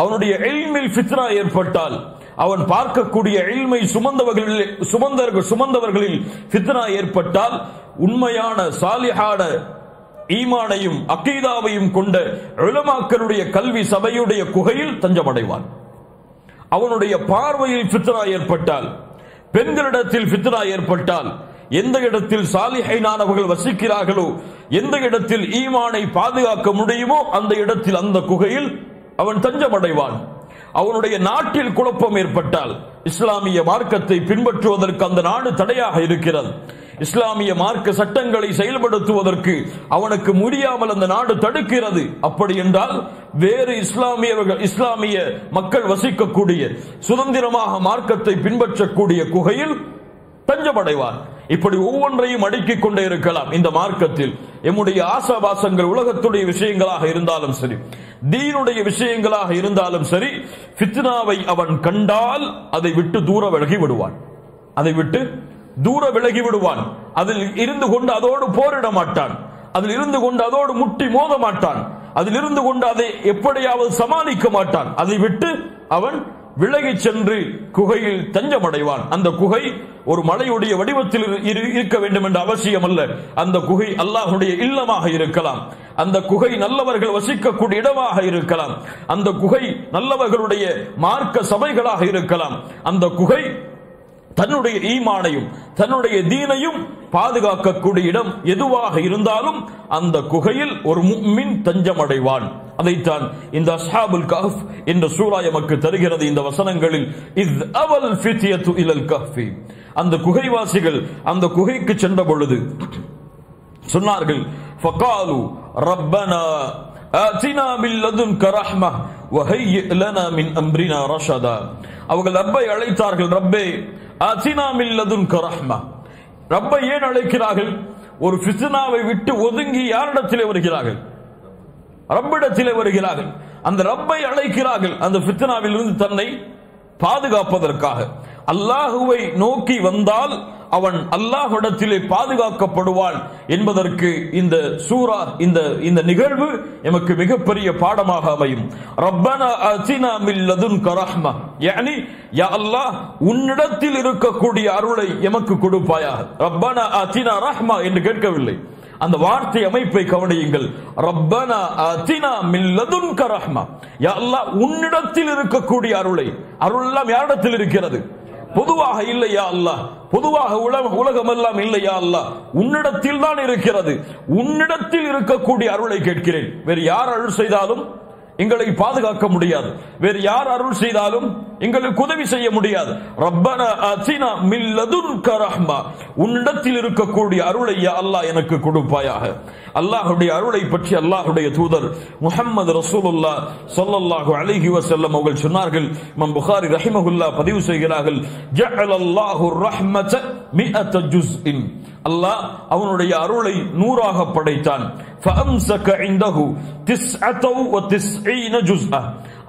அவனுடைய இல்மில் ஃபித்னா ஏற்பட்டால், அவன் பார்க்கக்கூடிய இல்மை சுமந்தவர்களில் ஃபித்னா ஏற்பட்டால், உண்மையான சாலிஹான ஈமானையும் அகீதாவையும் கொண்ட உலமாக்களுடைய கல்வி சபையுடைய குகையில் தஞ்சமடைவான். அவனுடைய பார்வையில் ஃபித்னா ஏற்பட்டால், பெண்களிடத்தில் ஃபித்னா ஏற்பட்டால், எந்த இடத்தில் சாலிஹைனானவர்கள் வசிக்கிறார்களோ, எந்த இடத்தில் ஈமானை பாதுகாக்க முடியுமோ அந்த இடத்தில் அந்த குகையில் அவன் தஞ்சமடைவான். அவனுடைய நாட்டில் குழப்பம் ஏற்பட்டால், இஸ்லாமிய மார்க்கத்தை பின்பற்றுவதற்கு அந்த நாடு தடையாக இருக்கிறது, இஸ்லாமிய மார்க்க சட்டங்களை செயல்படுத்துவதற்கு அவனுக்கு முடியாமல் அந்த நாடு தடுக்கிறது. அப்படி என்றால் வேறு இஸ்லாமிய மக்கள் வசிக்கக்கூடிய சுதந்திரமாக மார்க்கத்தை பின்பற்றக்கூடிய குகையில் தஞ்சமடைவார். இப்படி ஒவ்வொன்றையும் அடுக்கிக் கொண்டே இருக்கலாம். இந்த மார்க்கத்தில் எம்முடைய ஆசாபாசங்கள் உலகத்துடைய விஷயங்களாக இருந்தாலும் சரி, தீனுடைய விஷயங்களாக இருந்தாலும் சரி, ஃபித்னாவை அவன் கண்டால் அதை விட்டு தூர விலகி விடுவான். அதை விட்டு தூர விலகி விடுவான். அதில் இருந்து கொண்டு அதோடு போரிட மாட்டான், அதில் இருந்து கொண்டு அதோடு முட்டி மோத மாட்டான், அதில் இருந்து கொண்டு அதை எப்படியாவது சமாளிக்க மாட்டான். அதை விட்டு அவன் விலகி சென்று குகையில் தஞ்சமடைவான். அந்த குகை ஒரு மலையுடைய வடிவத்தில் இருக்க வேண்டும் என்ற அவசியம் அல்ல. அந்த குகை அல்லாஹ்வுடைய இல்லமாக இருக்கலாம், அந்த குகை நல்லவர்கள் வசிக்கக்கூடிய இடமாக இருக்கலாம், அந்த குகை நல்லவர்களுடைய மார்க்க சபைகளாக இருக்கலாம். அந்த குகை தன்னுடைய ஈமானையும் தன்னுடைய தீனையும் பாதுகாக்கக்கூடிய இடம் எதுவாக இருந்தாலும் அந்த குகையில் ஒரு முஃமின் தஞ்சம் அடைவான். அதைத்தான் இந்த அஸ்ஹாபுல் கஹ்ஃப் என்ற சூரா எமக்கு தருகிறது. இந்த வசனங்களில் இஸ் அவல் ஃபித்யது இலல் கஹ்ஃபி, அந்த குகைவாசிகள் அந்த குகைக்கு சென்ற பொழுது சொன்னார்கள், ஃபகாலு ரப்பனா ஆதினா மின் லதுன்க ரஹ்மஹ் வஹய்யிஅ லனா மின் அம்ரினா ரஷதா. அவர்கள் ரப்பை அழைத்தார்கள், ரப்பே ஆதினா மின் லதுன்க ரஹ்மஹ். ரப்பை ஏன் அழைக்கிறார்கள்? ஒரு ஃபித்னாவை விட்டு ஒதுங்கி யாரிடத்திலே வருகிறார்கள்? ரப்பிடத்திலே வருகிறார்கள். அந்த ரப்பை அழைக்கிறார்கள் அந்த ஃபித்னாவில் இருந்து தன்னை பாதுகாப்பதற்காக. அல்லாஹுவை நோக்கி வந்தால் அவன் அல்லாஹ்விடத்திலே பாதுகாக்கப்படுவான் என்பதற்கு இந்த சூரா இந்த நிகழ்வு எமக்கு மிகப்பெரிய பாடமாக அமையும். ரப்பனா ஆதினா மின் லதுன்க ரஹ்மஹ், யானி யா அல்லாஹ் உன்னிடத்தில் இருக்கக்கூடிய அருளை எமக்கு கொடுப்பாயாக. ரப்பனா ஆதினா ரஹ்மா என்று கேட்கவில்லை, அந்த வார்த்தை அமைப்பை கவனியுங்கள். ரப்பனா ஆதினா மின் லதுன்க ரஹ்மா, யா அல்லாஹ் உன்னிடத்தில் இருக்கக்கூடிய அருளை. அருள் எல்லாம் யாரிடத்தில் இருக்கிறது? பொதுவாக இல்லையா அல்லாஹ், பொதுவாக உலகம் எல்லாம் இல்லையா அல்லாஹ், உன்னிடத்தில் தான் இருக்கிறது. உன்னிடத்தில் இருக்கக்கூடிய அருளை கேட்கிறேன். வேறு யார் அருள் செய்தாலும் எங்களை பாதுகாக்க முடியாது, வேறு யார் அருள் செய்தாலும் எங்களுக்கு உதவி செய்ய முடியாது. ரப்பனா ஆதினா மின் லதுன்க ரஹ்மா, உன்னிடத்தில் இருக்கக்கூடிய அருளை யா அல்லாஹ் எனக்கு கொடுப்பாயாக. அல்லாஹ்வுடைய அருளை பற்றி அல்லாஹ்வுடைய தூதர் முஹம்மது ரசூலுல்லாஹ் ஸல்லல்லாஹு அலைஹி வஸல்லம் அவர்கள் சொன்னார்கள். இமாம் புகாரி ரஹிமஹுல்லாஹ் பதிவு செய்கிறார்கள், ஜஅலல்லாஹு ரஹ்மத மிஅத ஜுஸ்இன், அல்லாஹ் அவனுடைய அருளை 100ஆக படைத்தான். ஃபஅம்ஸக இன்தஹு 99 ஜுஸ்அ,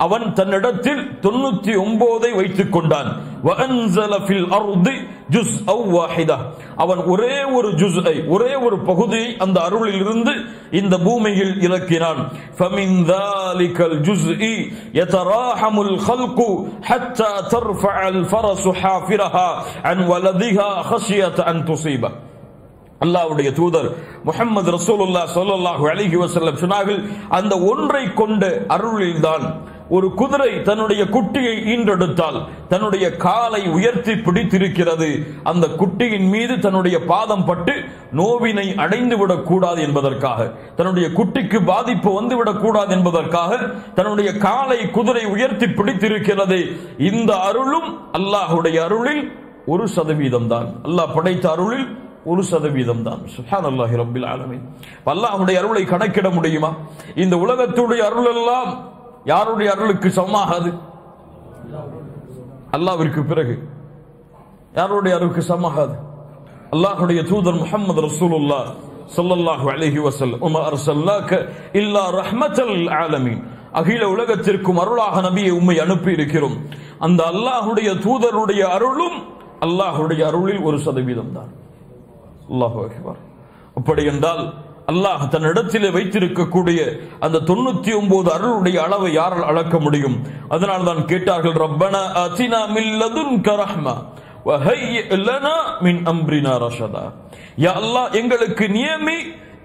அவன் தன்னிடத்தில் 99 வைத்துக் கொண்டான். வஅன்ஸல ஃபில் அர்தி ஜுஸ்அ வாஹிதா, அவன் ஒரே ஒரு ஜுஸ்ஐ, ஒரே ஒரு பகுதியை அந்த அருளில் இருந்து இந்த பூமியில் இறக்கினான். ஃபமின் ذلكல் ஜுஸ்இ யதராஹமுல் خلق حتى ترفع الفرس حافرها عن ولدها خشية أن تصيبه. அல்லாஹ்வுடைய தூதர் முஹம்மது ரசூலுல்லாஹ் ஸல்லல்லாஹு அலைஹி வஸல்லம் சொன்னார்கள், அந்த ஒன்றை கொண்ட அருளில்தான் ஒரு குதிரை தன்னுடைய குட்டியை ஈன்றெடுத்தால் தன்னுடைய காலை உயர்த்தி பிடித்திருக்கிறது. அந்த குட்டியின் மீது தன்னுடைய பாதம் பட்டு நோவினை அடைந்து விடக்கூடாது என்பதற்காக, தன்னுடைய குட்டிக்கு பாதிப்பு வந்துவிடக் கூடாது என்பதற்காக தன்னுடைய காலை குதிரை உயர்த்தி பிடித்திருக்கிறது. இந்த அருளும் அல்லாஹ்வுடைய அருளில் 1% தான். அல்லாஹ் படைத்த அருளில் 1% தான். சுப்ஹானல்லாஹி ரப்பில் ஆலமீன். அல்லாஹ்வுடைய அருளை கணக்கிட முடியுமா? இந்த உலகத்துடைய அருள் எல்லாம் யாருடைய அருளுக்கு சமமாகாது? அல்லாஹ்விற்கு பிறகு யாருடைய அருளுக்கு சமமாகாது? அல்லாஹ்வுடைய தூதர் முஹம்மது ரசூலுல்லாஹ் ஸல்லல்லாஹு அலைஹி வஸல்லம் வமா அர்ஸல்னாக இல்லா ரஹ்மத்தல் லில் ஆலமீன். அகில உலகத்திற்கும் அருளாக நபியை உம்மை அனுப்பி இருக்கிறோம். அந்த அல்லாஹ்வுடைய தூதருடைய அருளும் அல்லாஹ்வுடைய அருளில் 1% தான். அல்லாஹு அக்பர். அப்படி என்றால் அல்லாஹ் தன்னிடத்திலே வைத்திருக்கக்கூடிய அந்த 99 அருளுடைய அளவை யாரால் அளக்க முடியும்? அதனால் தான் கேட்டார்கள், ரப்பனா ஆதினா மின் லதுன்க ரஹ்மா வ ஹய்யி லனா மின் அம்ரினா ரஷதா. யா அல்லாஹ், எங்களுக்கு நியமி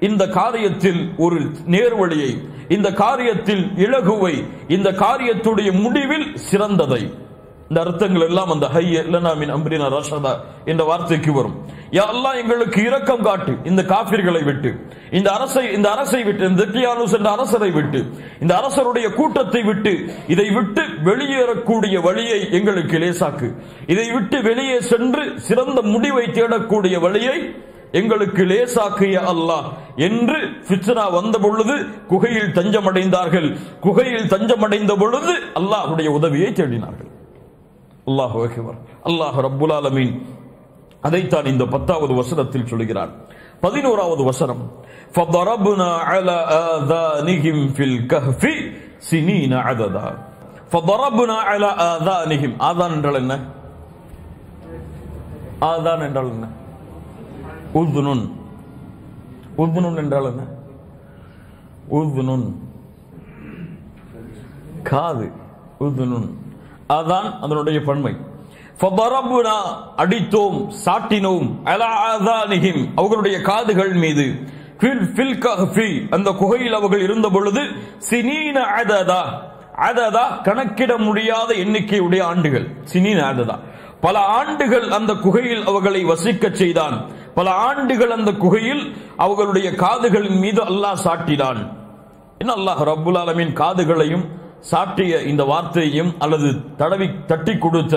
இந்த காரியத்தில் ஒரு நேர்வழியை, இந்த காரியத்தில் இலகுவை, இந்த காரியத்துடைய முடிவில் சிறந்ததை. இந்த அர்த்தங்கள் எல்லாம் அந்த ஹய்ய லனா மின் அம்ரினா ரஷதா என்ற வார்த்தைக்கு வரும். யா அல்லாஹ், எங்களுக்கு இரக்கம் காட்டு இந்த காஃபிர்களை விட்டு, இந்த அரசை விட்டு, இந்த தியானுஸ் என்ற அரசரை விட்டு, இந்த அரசருடைய கூட்டத்தை விட்டு, இதை விட்டு வெளியேறக்கூடிய வழியை எங்களுக்கு லேசாக்கு, இதை விட்டு வெளியே சென்று சிறந்த முடிவை தேடக்கூடிய வழியை எங்களுக்கு லேசாக்கிய அல்லாஹ் என்று ஃபித்னா வந்த பொழுது குகையில் தஞ்சமடைந்தார்கள். குகையில் தஞ்சமடைந்த பொழுது அல்லாஹ்வுடைய உதவியை தேடினார்கள். அல்லாஹு அக்பர். அல்லாஹ் ரப்புல் ஆலமீன் அதைத்தான் இந்த 10வது வசனத்தில் சொல்கிறார். 11வது வசனம், فضربنا على آذانهم في الكهف سنين عددا. فضربنا على آذانهم. ஆதான் என்றால் என்ன? ஆதான் என்றால் என்ன? உதுனுன். உதுனுன் என்றால் என்ன? உதுனுன் காது. உதுனுன் அதான் அதனுடைய பன்மை. ஃபதரபுனா அடித்தோம், சாட்டினோம், அலா ஆதானிஹிம் அவர்களுடைய காதுகள் மீது, ஃபில் கஹ்ஃபி அந்த குகையில் அவர்கள் இருந்த பொழுது, சினீன அததா. அததா கணக்கிட முடியாத எண்ணிக்கையுடைய ஆண்டுகள். சினீன அததா பல ஆண்டுகள் அந்த குகையில் அவர்களை வசிக்க செய்தான். பல ஆண்டுகள் அந்த குகையில் அவர்களுடைய காதுகளின் மீது அல்லாஹ் சாட்டினான். என்ன அல்லாஹ் ரப்புல் ஆலமீன் காதுகளையும் சாட்டிய இந்த வார்த்தையும் அல்லது தட்டி கொடுத்த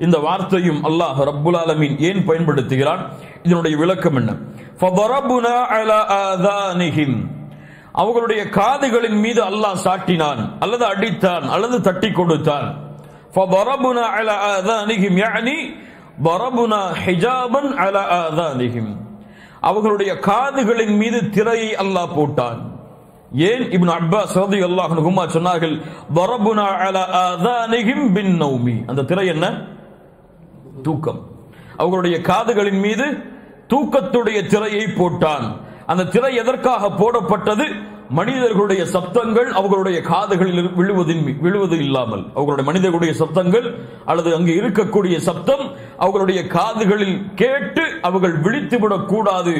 இந்த வார்த்தையும் அல்லாஹ் ரப்புல் ஆலமீன் ஏன் பயன்படுத்துகிறான்? இதனுடைய விளக்கம் என்ன? ஃபதரபுனா அலா ஆதானிஹிம் அவர்களுடைய காதுகளின் மீது அல்லாஹ் சாட்டினான் அல்லது அடித்தான் அல்லது தட்டி கொடுத்தான். ஃபதரபுனா அலா ஆதானிஹிம் யானி பரபுனா ஹிஜாபன் அலா ஆதானிஹிம் அவர்களுடைய காதுகளின் மீது திரையை அல்லாஹ் போட்டான். ஏன்? இப்னு அப்பாஸ் ரலியல்லாஹு அன்ஹுமா சொன்னார்கள், பரபுனா அலா ஆதானிஹிம் பின் நௌமி. அந்த திரை என்ன? தூக்கம். அவர்களுடைய காதுகளின் மீது தூக்கத்துடைய திரையை போட்டான். அந்த திரை எதற்காக போடப்பட்டது? மனிதர்களுடைய சப்தங்கள் அவர்களுடைய காதுகளில் விழுவது இல்லாமல், அவர்களுடைய மனிதர்களுடைய சப்தங்கள் அல்லது அங்கு இருக்கக்கூடிய சப்தம் அவர்களுடைய காதுகளில் கேட்டு அவர்கள் விழித்துவிடக் கூடாது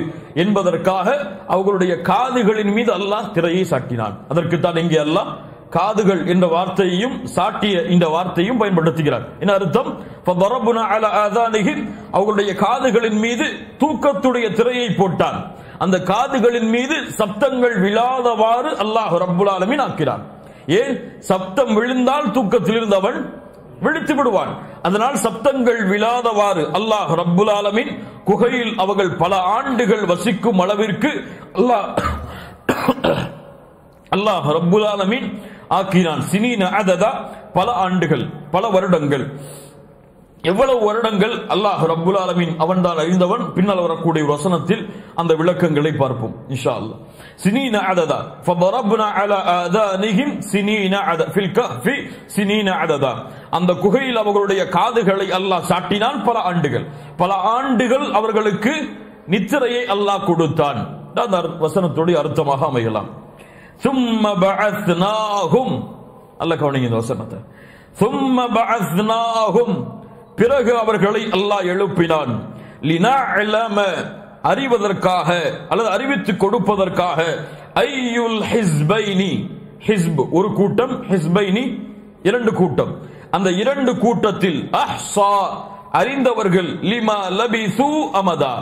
என்பதற்காக அவர்களுடைய காதுகளின் மீது அல்லாஹ் திரையை சாட்டினான். அதற்குத்தான் இங்கே அல்லாஹ் காதுகள் என்ற வார்த்தையையும் சாட்டிய இந்த வார்த்தையும் பயன்படுத்துகிறார். என்ன அர்த்தம்? ஃபதரபுனா அலா ஆதானிஹிம் அவர்களுடைய காதுகளின் மீது தூக்கத்துடைய திரையை போட்டான். அந்த காதுகளின் மீது சப்தங்கள் விழாதவாறு அல்லாஹ் ரப்புல் ஆலமீன் ஆக்கிறான். ஏன்? சப்தம் விழுந்தால் தூக்கத்தில் இருந்தவன் விழித்து விடுவான். அதனால் சப்தங்கள் விழாதவாறு அல்லாஹ் ரப்புல் ஆலமீன் குகையில் அவர்கள் பல ஆண்டுகள் வசிக்கும் அளவிற்கு அல்லாஹ் ரப்புல் ஆலமீன் ஆக்கினான். சினீன அததா பல ஆண்டுகள், பல வருடங்கள். எவ்வளவு வருடங்கள் அல்லாஹ் ரப்புல் ஆலமீன் அவன் தான் அறிந்தவன். பின்னால் வரக்கூடிய வசனத்தில் அந்த விளக்கங்களை பார்ப்போம் இன்ஷா அல்லாஹ். சினீன அததா ஃபதரப்னா அலா ஆதானிஹிம் சினீன அத ஃபில் கஹ்ஃபி சினீன அததா அந்த குகையில் அவர்களுடைய காதுகளை அல்லாஹ் சாட்டினான் பல ஆண்டுகள். பல ஆண்டுகள் அவர்களுக்கு நித்திரையை அல்லாஹ் கொடுத்தான். அந்த வசனத்துடைய அர்த்தமாக அமையலாம். ثم بعثناهم அல்லாஹ் கவனிங்க இந்த வசனத்தை. ثم بعثناهم பிறகு அவர்களை அல்லாஹ் எழுப்பினான். லினஅலம அறிவதற்காக அல்லது அறிவித்து கொடுப்பதற்காக. ஐயுல் ஹிஸ்பைனி ஹிஸ்ப் ஒரு கூட்டம், ஹிஸ்பைனி இரண்டு கூட்டம். அந்த இரண்டு கூட்டத்தில் அஹ்ஸா அறிந்தவர்கள், லிமா லபிசு அமதா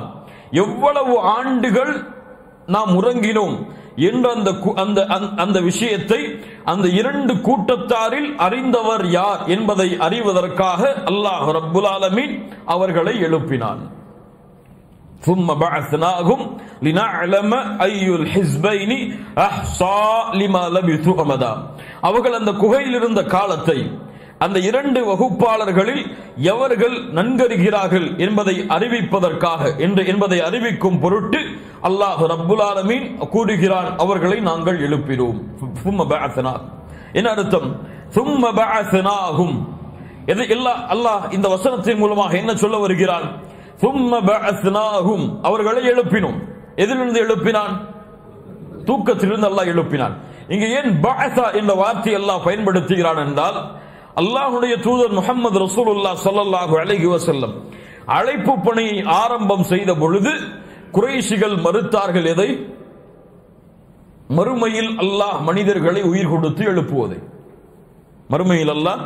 எவ்வளவு ஆண்டுகள் நாம் உறங்கினோம் என்ற அந்த விஷயத்தை அந்த இரண்டு கூட்டத்தாரில் அறிந்தவர் யார் என்பதை அறிவதற்காக அல்லாஹ் ரப்புல் ஆலமீன் அவர்களை எழுப்பினான். ثم بعثناهم لنعلم أي الحزبين أحصى لما لبثوا أمدا. அவர்கள் அந்த குகையில் இருந்த காலத்தை அந்த இரண்டு வகுப்பாளர்களில் எவர்கள் நன்கறிகிறார்கள் என்பதை அறிவிப்பதற்காக என்பதை அறிவிக்கும் பொருட்டு அல்லாஹ் ரப்புல் ஆலமீன் கூறுகிறான், அவர்களை நாங்கள் எழுப்பினோம். என்ன அர்த்தம்? ثم بعثناهم. அல்லாஹ் இந்த வசனத்தின் மூலமாக என்ன சொல்ல வருகிறான்? ثم بعثناهم, அவர்களை எழுப்பினோம். எதிலிருந்து எழுப்பினான்? தூக்கத்திலிருந்து அல்லாஹ் எழுப்பினான். இங்க ஏன் பஅஸா என்ற வார்த்தை அல்லாஹ் பயன்படுத்துகிறான் என்றால், அல்லாஹ்வுடைய தூதர் முஹம்மது ரசூலுல்லாஹ் ஸல்லல்லாஹு அலைஹி வஸல்லம் அழைப்பு பணியை ஆரம்பம் செய்த பொழுது குறைஷிகள் மறுத்தார்கள். எதை? மறுமையில் அல்லாஹ் மனிதர்களை உயிர் கொடுத்து எழுப்புவதை. மறுமையில் அல்லாஹ்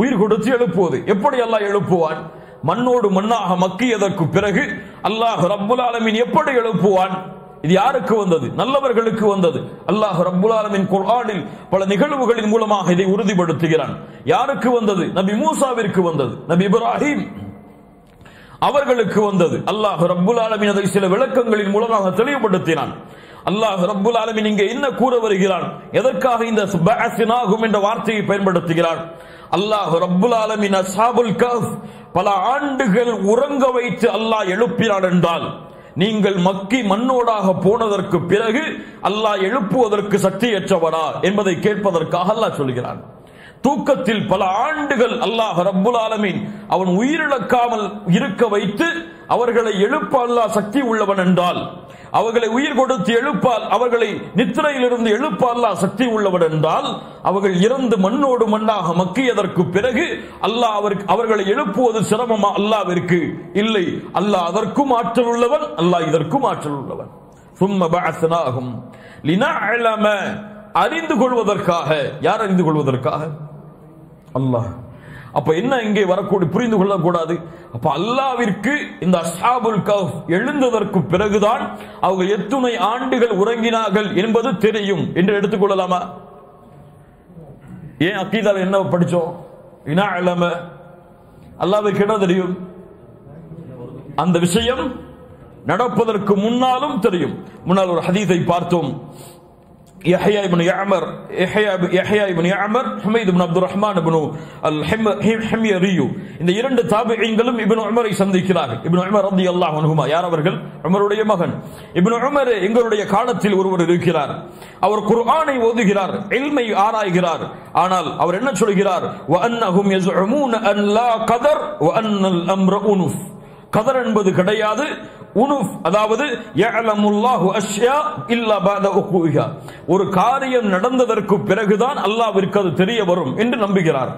உயிர் கொடுத்து எழுப்புவது. எப்படி அல்லாஹ் எழுப்புவான்? மண்ணோடு மண்ணாக மக்கியதற்கு பிறகு அல்லாஹ் ரப்புல் ஆலமீன் எப்படி எழுப்புவான்? இது யாருக்கு வந்தது? நல்லவர்களுக்கு வந்தது. அல்லாஹ் ரப்புல் ஆலமீன் குர்ஆனில் பல நிகழ்வுகளின் மூலமாக இதை உறுதிப்படுத்துகிறான். யாருக்கு வந்தது? நபி மூசாவிற்கு வந்தது, நபி இப்ராஹிம் அவர்களுக்கு வந்தது. அல்லாஹ் ரப்புல் ஆலமீன் அதை சில விளக்கங்களின் மூலமாக தெளிவுபடுத்தினான். அல்லாஹ் ரப்புல் ஆலமீன் இங்கே என்ன கூற வருகிறான்? எதற்காக இந்த பஅஸ்னாஹும் என்ற வார்த்தையை பயன்படுத்துகிறான்? அல்லாஹ் ரப்புல் ஆலமீன் அஸ்ஹாபுல் கஹ்ஃப் பல ஆண்டுகள் உறங்க வைத்து அல்லாஹ் எழுப்பினான் என்றால், நீங்கள் மக்கி மண்ணோடாக போனதற்கு பிறகு அல்லாஹ் எழுப்புவதற்கு சக்தியற்றவரா என்பதை கேட்பதற்காக அல்லாஹ் சொல்கிறான். தூக்கத்தில் பல ஆண்டுகள் அல்லாஹ் ரப்புல் ஆலமீன் அவன் உயிரிழக்காமல் இருக்க வைத்து அவர்களை எழுப்ப அல்லாஹ் சக்தி உள்ளவன் என்றால், அவர்களை உயிர் கொடுத்து எழுப்பால், அவர்களை நித்திரையிலிருந்து எழுப்ப அல்லாஹ் சக்தி உள்ளவன் என்றால், அவர்கள் இறந்து மண்ணோடு மண்ணாக மக்கியதற்கு பிறகு அல்லாஹ் அவர்களை எழுப்புவது சிரமமா அல்லாஹ்விற்கு? இல்லை, அல்லாஹ் அதற்கும் ஆற்றல் உள்ளவன், அல்லாஹ் இதற்கும் ஆற்றல் உள்ளவன். ثم بعثناهم لنعلم, அறிந்து கொள்வதற்காக. யார் அறிந்து கொள்வதற்காக? அல்லாஹ். அப்ப என்ன இங்கே வரக்கூடிய புரிந்து கொள்ளக்கூடாது? அப்ப அல்லாஹ்விற்கு இந்த அஸ்ஹாபுல் கஹ்ஃப் எழுந்ததற்கு பிறகுதான் அவங்க எத்துணை ஆண்டுகள் உறங்கினார்கள் என்பது தெரியும் என்று எடுத்துக்கொள்ளலாமா? ஏன் அக்கீதால என்ன படிச்சோம்? இனஅலம, அல்லாஹ்வுக்கு என்ன தெரியும்? அந்த விஷயம் நடப்பதற்கு முன்னாலும் தெரியும். முன்னால் ஒரு ஹதீஸை பார்த்தோம். யஹ்யா இப்னு யஅமர், ஹுமைத் இப்னு அப்துர் ரஹ்மான் இப்னு அல்-ஹிம்யரி, இந்த இரண்டு தாபிஈன்களும் இப்னு உமரை சந்திக்கிறார்கள். இப்னு உமர் ரலியல்லாஹு அன்ஹுமா, யார் அவர்கள்? உமருடைய மகன். இப்னு உமர், எங்களுடைய காலத்தில் ஒருவர் இருக்கிறார், அவர் குர்ஆனை ஓதுகிறார், இல்மை ஆராய்கிறார். ஆனால் அவர் என்ன சொல்கிறார்? வ அன்னஹும் யஸ்உமூன அன் லா கதர் வ அன்னல் அம்ர உனுஃப். கதர் என்பது கிடையாது, உனுஃப் அதாவது யஅலமுல்லாஹு அஷ்யா இல்லா பஅத உகூஹா, ஒரு காரியம் நடந்ததற்கு பிறகுதான் அல்லாஹ்விற்கு அது தெரிய வரும் என்று நம்புகிறார்.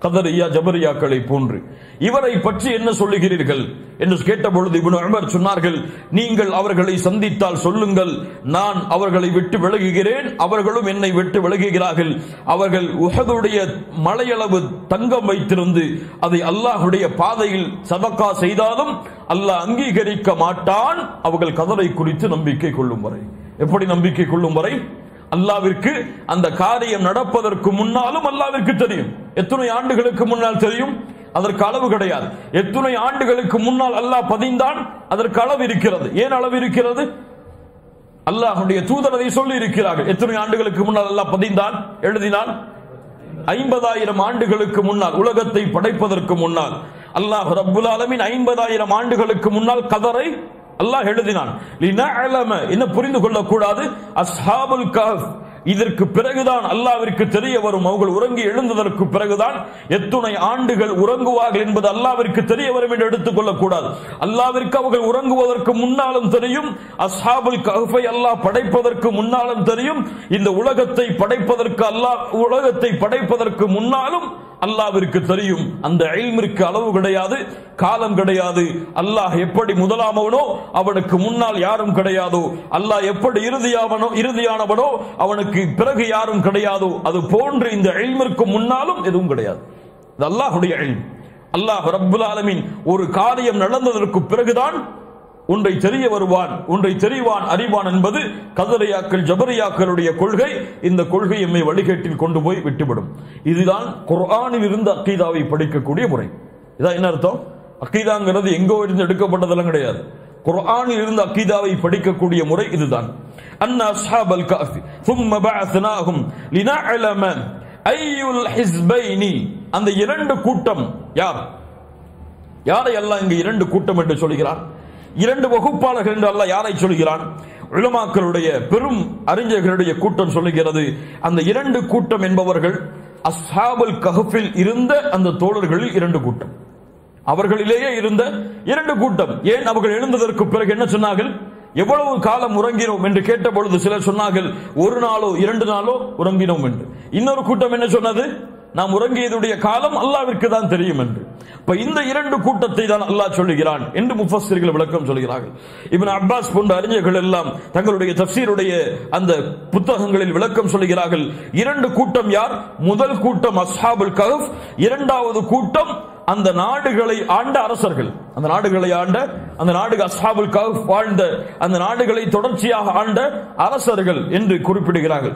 கதரியா ஜபரியாக்களை போன்று. இவரை பற்றி என்ன சொல்லுகிறீர்கள் என்று கேட்டபொழுது இப்னு உமர் சொன்னார்கள், நீங்கள் அவர்களை சந்தித்தால் சொல்லுங்கள், நான் அவர்களை விட்டு விலகுகிறேன், அவர்களும் என்னை விட்டு விலகுகிறார்கள். அவர்கள் உஹதுடைய மலையளவு தங்கம் வைத்திருந்து அதை அல்லாஹ்வுடைய பாதையில் சதகா செய்தாலும் அல்லாஹ் அங்கீகரிக்க மாட்டான், அவர்கள் கதரை குறித்து நம்பிக்கை கொள்ளும் வரை. எப்படி நம்பிக்கை கொள்ளும் வரை? அல்லாஹ்விற்கு அந்த காரியம் நடப்பதற்கு முன்னாலும் அல்லாஹ்விற்கு தெரியும். எத்தனை ஆண்டுகளுக்கு முன்னால் தெரியும்? அதற்கு அளவு கிடையாது. எத்தனை ஆண்டுகளுக்கு முன்னால் அல்லாஹ் பதிந்தான், அதற்கு அளவு இருக்கிறது. ஏன் அளவு இருக்கிறது? அல்லாஹ்வுடைய தூதர் அதை சொல்லி இருக்கிறார்கள். எத்தனை ஆண்டுகளுக்கு முன்னால் அல்லாஹ் பதிந்தான், எழுதினான்? 50,000 ஆண்டுகளுக்கு முன்னால், உலகத்தை படைப்பதற்கு முன்னால் அல்லாஹ் ரப்புல் ஆலமீன் 50,000 ஆண்டுகளுக்கு முன்னால் கதரை அல்லாஹ் எழுதினான். என்ன புரிந்து கொள்ளக்கூடாது? அஸ்ஹாபுல் கஹ்ஃப் இதற்கு பிறகுதான் அல்லாஹ்விற்கு தெரிய வரும். அவர்கள் உறங்கி எழுந்ததற்கு பிறகுதான் எத்துணை ஆண்டுகள் உறங்குவார்கள் என்பது அல்லாஹ்விற்கு தெரிய வரும் என்று எடுத்துக் கொள்ளக்கூடாது. அல்லாஹ்விற்கு அவர்கள் உறங்குவதற்கு முன்னாலும் தெரியும், அஸ்ஹாபுல் கஹ்ஃபை அல்லாஹ் படைப்பதற்கு முன்னாலும் தெரியும், இந்த உலகத்தை படைப்பதற்கு முன்னாலும் அல்லாஹ்விற்கு தெரியும். அந்த இல்மிற்கு அளவு கிடையாது, காலம் கிடையாது. அல்லாஹ் எப்படி முதலாமவனோ அவனுக்கு முன்னால் யாரும் கிடையாதோ, அல்லாஹ் எப்படி இறுதியானவனோ அவனுக்கு பிறகு யாரும் கிடையாதோ, அது போன்று இந்த இல்மிற்கு முன்னாலும் எதுவும் கிடையாது. இது அல்லாஹ்வுடைய இல்ம். அல்லாஹ் ரப்புல் ஆலமீன் ஒரு காரியம் நடந்ததற்கு பிறகுதான் ஒன்றை தெரிய வருவான், ஒன்றை தெரிவான், அறிவான் என்பது கதரியாக்கள் ஜபரியாக்களுடைய கொள்கை. இந்த கொள்கை எம்மை வழிகேட்டில் கொண்டு போய் விட்டுவிடும். இதுதான் குர்ஆனில் இருந்து அக்கீதாவை படிக்கக்கூடிய முறை. இதான் என்ன அர்த்தம்? அக்கீதாங்கிறது எங்கோ இருந்து எடுக்கப்பட்டதெல்லாம் கிடையாது. குர்ஆனில் இருந்து அகீதாவை படிக்கக்கூடிய முறை இதுதான். அன்னா அஸ்ஹாபல் கஹ்ஃப் ثم بعثناهم لنعلم أي الحزبين. அந்த இரண்டு கூட்டம் யார்? யாரை அல்லாஹ் இங்கு இரண்டு கூட்டம் என்று சொல்கிறான்? இரண்டு வகுப்பாளர்கள் என்று அல்லாஹ் யாரை சொல்கிறான்? உலமாக்களுடைய பெரும் அறிஞர்களுடைய கூட்டம் சொல்லுகிறது, அந்த இரண்டு கூட்டம் என்பவர்கள் அஸ்ஹாபுல் கஹ்ஃபில் இருந்த அந்த தோழர்களில் இரண்டு கூட்டம், அவர்களிலேயே இருந்த இரண்டு கூட்டம். ஏன் அவர்கள் எழுந்ததற்கு பிறகு என்ன சொன்னார்கள்? எவ்வளவு காலம் உறங்கினோம் என்று கேட்ட பொழுது சிலர் சொன்னார்கள், ஒரு நாளோ 2 நாளோ உறங்கினோம் என்று. இன்னொரு கூட்டம் என்ன சொன்னது? நாம் உறங்கியதுடைய காலம் அல்லாஹ்விற்கு தான் தெரியும் என்று. இப்ப இந்த இரண்டு கூட்டத்தை தான் அல்லாஹ் சொல்லுகிறான் என்று முஃபஸ்ஸிர்கள் விளக்கம் சொல்கிறார்கள். இப்னு அப்பாஸ் போன்ற அறிஞர்கள் எல்லாம் தங்களுடைய தஃப்சீருடைய அந்த புத்தகங்களில் விளக்கம் சொல்கிறார்கள். இரண்டு கூட்டம் யார்? முதல் கூட்டம் அஸ்ஹாபுல் கஹ்ஃப், இரண்டாவது கூட்டம் அந்த நாடுகளை ஆண்ட அரசர்கள், அந்த நாடுகளை ஆண்ட, அந்த நாடு அஸ்ஹாபுல் கஹ்ஃப் வாழ்ந்த அந்த நாடுகளை தொடர்ச்சியாக ஆண்ட அரசர்கள் என்று குறிப்பிடுகிறார்கள்.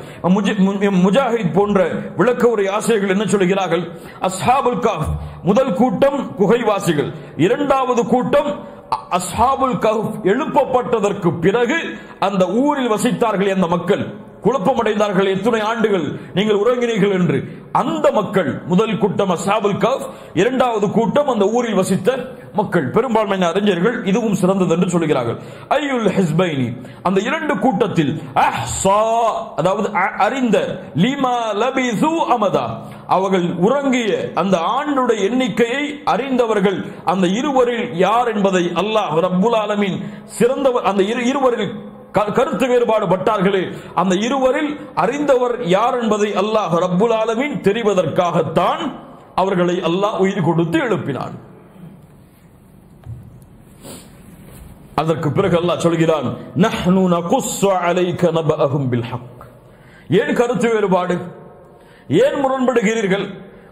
முஜாஹித் போன்ற விளக்க உரை ஆசிரியர்கள் என்ன சொல்கிறார்கள்? அஸ்ஹாபுல் கஹ்ஃப் முதல் கூட்டம் குகைவாசிகள், இரண்டாவது கூட்டம் அஸ்ஹாபுல் கஹ்ஃப் எழுப்பப்பட்டதற்கு பிறகு அந்த ஊரில் வசித்தார்கள் அந்த மக்கள், குழப்பமடைந்தார்கள், எத்தனை ஆண்டுகள் நீங்கள் உறங்கினீர்கள் என்று. அந்த மக்கள் முதல் கூட்டம் அஸ்ஹாபுல் கஹ்ஃப், இரண்டாவது கூட்டம் அந்த ஊரில் வசித்த மக்கள். பெரும்பான்மையான அறிஞர்கள் இதுவும் சிறந்தது என்று சொல்கிறார்கள். ஐயுல் ஹிஸ்பைனி, அந்த இரண்டு கூட்டத்தில் அஹ்ஸா, அதாவது அறிந்த, லிமா லபிசு அமதா, அவர்கள் உறங்கிய அந்த ஆண்டுடைய எண்ணிக்கையை அறிந்தவர்கள் அந்த இருவரில் யார் என்பதை அல்லாஹ் ரப்புல் ஆலமீன் சிறந்தவர். அந்த இருவரில் கருத்து வேறுபாடு பட்டார்களே, அந்த இருவரில் அறிந்தவர் யார் என்பதை அல்லாஹ் ரப்புல் ஆலமீன் தெரிவதற்காகத்தான் அவர்களை அல்லாஹ் உயிர் கொடுத்து எழுப்பினான். அதற்கு பிறகு அல்லாஹ் சொல்கிறான், நஹ்னு நகுஸ்ஸு அலைக நபஅஹும் பில் ஹக். ஏன் கருத்து வேறுபாடு? ஏன் முரண்படுகிறீர்கள்?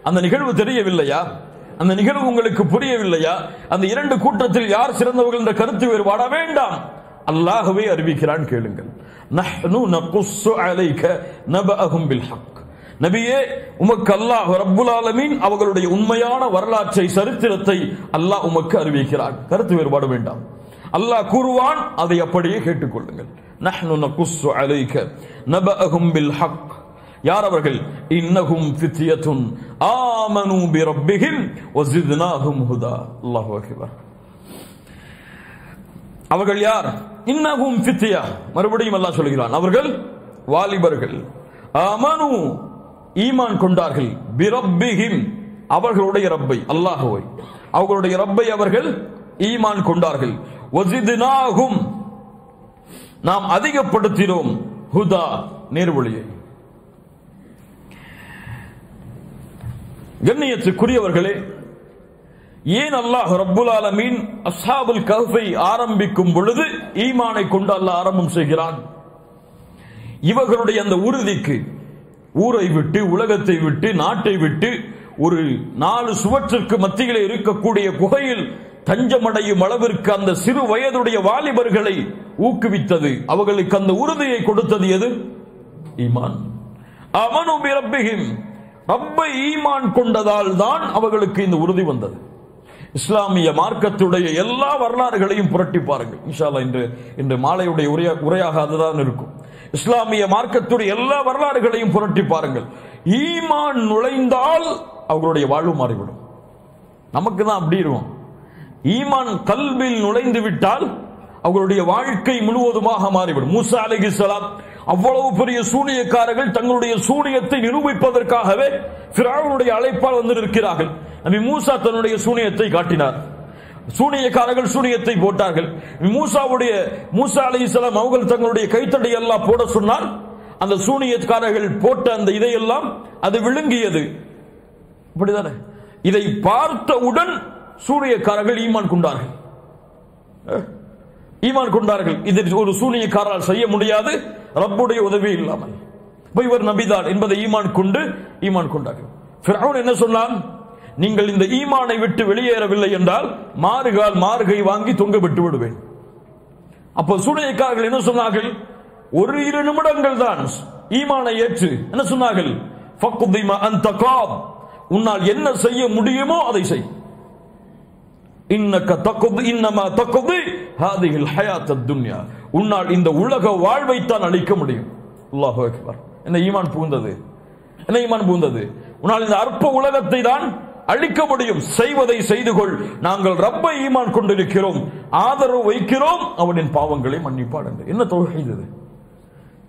அந்த நிகழ்வு தெரியவில்லையா? அந்த நிகழ்வு உங்களுக்கு புரியவில்லையா? அந்த இரண்டு கூட்டத்தில் யார் சிறந்தவர்கள் என்ற கருத்து வேறுபாடா? வேண்டாம், அல்லாஹ்வே அறிவிக்கிறான், கேளுங்கள். நஹ்னு நகுஸ்ஸு அலைக நபஅஹும் பில் ஹக். நபியே, உமக்கு அல்லாஹ் ரப்புல் ஆலமீன் அவர்களுடைய உண்மையான வரலாற்றை, சரித்திரத்தை அல்லாஹ் உமக்கு அறிவிக்கிறான். கருத்து வேறுபாடு வேண்டாம். அல்லாஹ் கூறுவான், அதை அப்படியே கேட்டுக்கொள்ளுங்கள். நஹ்னு நகுஸ்ஸு அலைக நபஅஹும் பில் ஹக். யார் அவர்கள்? இன்னஹும் ஃபித்யத்துன் ஆமனூ பிரப்பிஹிம் வஸித்னாஹும் ஹுதா. அல்லாஹு அக்பர். அவர்கள் யார்? இன்னஹும் ஃபித்யா. மறுபடியும் அல்லாஹ் சொல்கிறான், அவர்கள் வாலிபர்கள். ஆமனு, ஈமான் கொண்டார்கள். பிரப்பிஹிம், அவர்களுடைய ரப்பை, அல்லாஹ்வை, அவர்களுடைய ரப்பை அவர்கள் ஈமான் கொண்டார்கள். வஸித்னாஹும், நாம் அதிகப்படுத்தினோம், ஹுதா, நேர்வழியை. கண்ணியத்துக்குரியவர்களே, ஏன் அல்லாஹ் ரப்புல் ஆலமீன் அஸ்ஹாபுல் கஹ்ஃபை ஆரம்பிக்கும் பொழுது ஈமானை கொண்டு அல்லாஹ் ஆரம்பம் செய்கிறான்? இவர்களுடைய அந்த உறுதிக்கு, ஊரை விட்டு, உலகத்தை விட்டு, நாட்டை விட்டு, ஒரு 4 சுவற்றிற்கு மத்தியிலே இருக்கக்கூடிய குகையில் தஞ்சமடையும் அளவிற்கு அந்த சிறு வயதுடைய வாலிபர்களை ஊக்குவித்தது, அவர்களுக்கு அந்த உறுதியை கொடுத்தது எது? ஈமான். ஆமனூ பிரப்பிஹிம், ரப்பை ஈமான் கொண்டதால் தான் அவர்களுக்கு இந்த உறுதி வந்தது. இஸ்லாமிய மார்க்கத்துடைய எல்லா வரலாறுகளையும் புரட்டி பாருங்கள். இன்ஷா அல்லாஹ் இன்று மாலையுடைய உரையாக அதுதான் இருக்கும். இஸ்லாமிய மார்க்கத்துடைய எல்லா வரலாறுகளையும் புரட்டி பாருங்கள். ஈமான் நுழைந்தால் அவர்களுடைய வாழ்வு மாறிவிடும். நமக்கு தான் அப்படி இருக்கும். ஈமான் கல்பில் நுழைந்து விட்டால் அவர்களுடைய வாழ்க்கை முழுவதுமாக மாறிவிடும். மூசா அலைஹிஸ்ஸலாம் அவ்வளவு பெரிய சூனியக்காரர்கள் தங்களுடைய சூனியத்தை நிரூபிப்பதற்காகவே ஃபிரௌனுடைய அழைப்பால் வந்து நிற்கிறார்கள். நபி மூசா தன்னுடைய சூனியத்தை காட்டினார். சூனியக்காரர்கள் சூனியத்தை போட்டார்கள். மூசா அலைஹிஸ்ஸலாம் அவர்கள் தங்களுடைய கைத்தடி எல்லாம் போட சொன்னார். அந்த சூனியக்காரர்கள் போட்ட அந்த இதையெல்லாம் அது விழுங்கியது. அப்படிதானே? இதை பார்த்தவுடன் சூனியக்காரர்கள் ஈமான் கொண்டார்கள். ஈமான் கொண்டார்கள். இதை ஒரு சூனியக்காரரால் செய்ய முடியாது, ரப்புடைய உதவி இல்லாமல். இவர் நபிதான் என்பதை ஈமான் கொண்டார்கள். ஃபிரௌன் என்ன சொன்னான்? நீங்கள் இந்த ஈமானை விட்டு வெளியேறவில்லை என்றால் மாறுகை வாங்கி தொங்க விட்டு விடுவேன். அப்போ சூனியக்காரர்கள் என்ன சொன்னார்கள்? 1-2 நிமிடங்கள் தான் ஈமானை ஏற்று என்ன சொன்னார்கள்? ஃபக்தி மா அன்த காப், உன்னால் என்ன செய்ய முடியுமோ அதை செய். இன்னக தக்தி இன்னமா தக்தி ஹாதிஹில் ஹயாத்தத் துன்யா, உன்னால் இந்த உலக வாழ்வை தான் அளிக்க முடியும். அல்லாஹு அக்பர். என்ன ஈமான் புகுந்தது, என்ன ஈமான் புகுந்தது. உன்னால் இந்த அற்ப உலகத்தை தான் அழிக்க முடியும். செய்வதை செய்து கொள், நாங்கள் ரப்பை ஈமான் கொண்டிருக்கிறோம், ஆதரவு வைக்கிறோம், அவனின் பாவங்களை மன்னிப்பாடு. என்ன தௌஹீத் இது,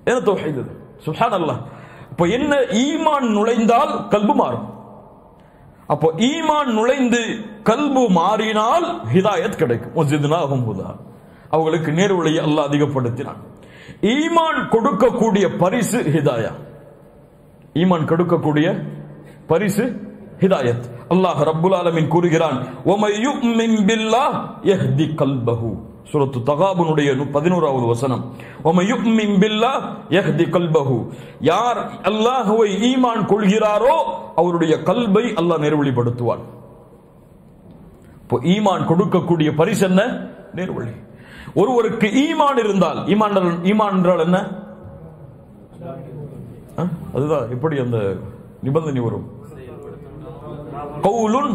என்ன தௌஹீத் இது. சுப்ஹானல்லாஹ். இப்ப என்ன, ஈமான் நுழைந்தால் கல்பு மாறும். அப்போ ஈமான் நுழைந்து கல்பு மாறினால் ஹிதாயத் கிடைக்கும். வஸித்னாஹும் ஹுதா, அவங்களுக்கு நேர்வழியை அல்லாஹ் அதிகப்படுத்தினான். ஈமான் கொடுக்கக்கூடிய பரிசு ஹிதாயா, ஈமான் கொடுக்கக்கூடிய பரிசு ஹிதாயத். அல்லாஹ் ரப்புல் ஆலமீன் கூறுகிறான், வமை யுமின் பில்லாஹ் யஹ்தி கல்பஹு, சூரத்து தகாபுனுடைய 11வது வசனம். வமை யுமின் பில்லாஹ் யஹ்தி கல்பஹு, யார் அல்லாஹ்வை ஈமான் கொள்கிறாரோ அவருடைய கல்பை அல்லாஹ் நேர்வழிப்படுத்துவான். இப்போ ஈமான் கொடுக்கக்கூடிய பரிசு என்ன? நேர்வழி. ஒருவருக்கு ஈமான் இருந்தால், ஈமான் என்றால் என்ன? அதுதான் எப்படி அந்த நிபந்தனை வரும்? கவுலுன்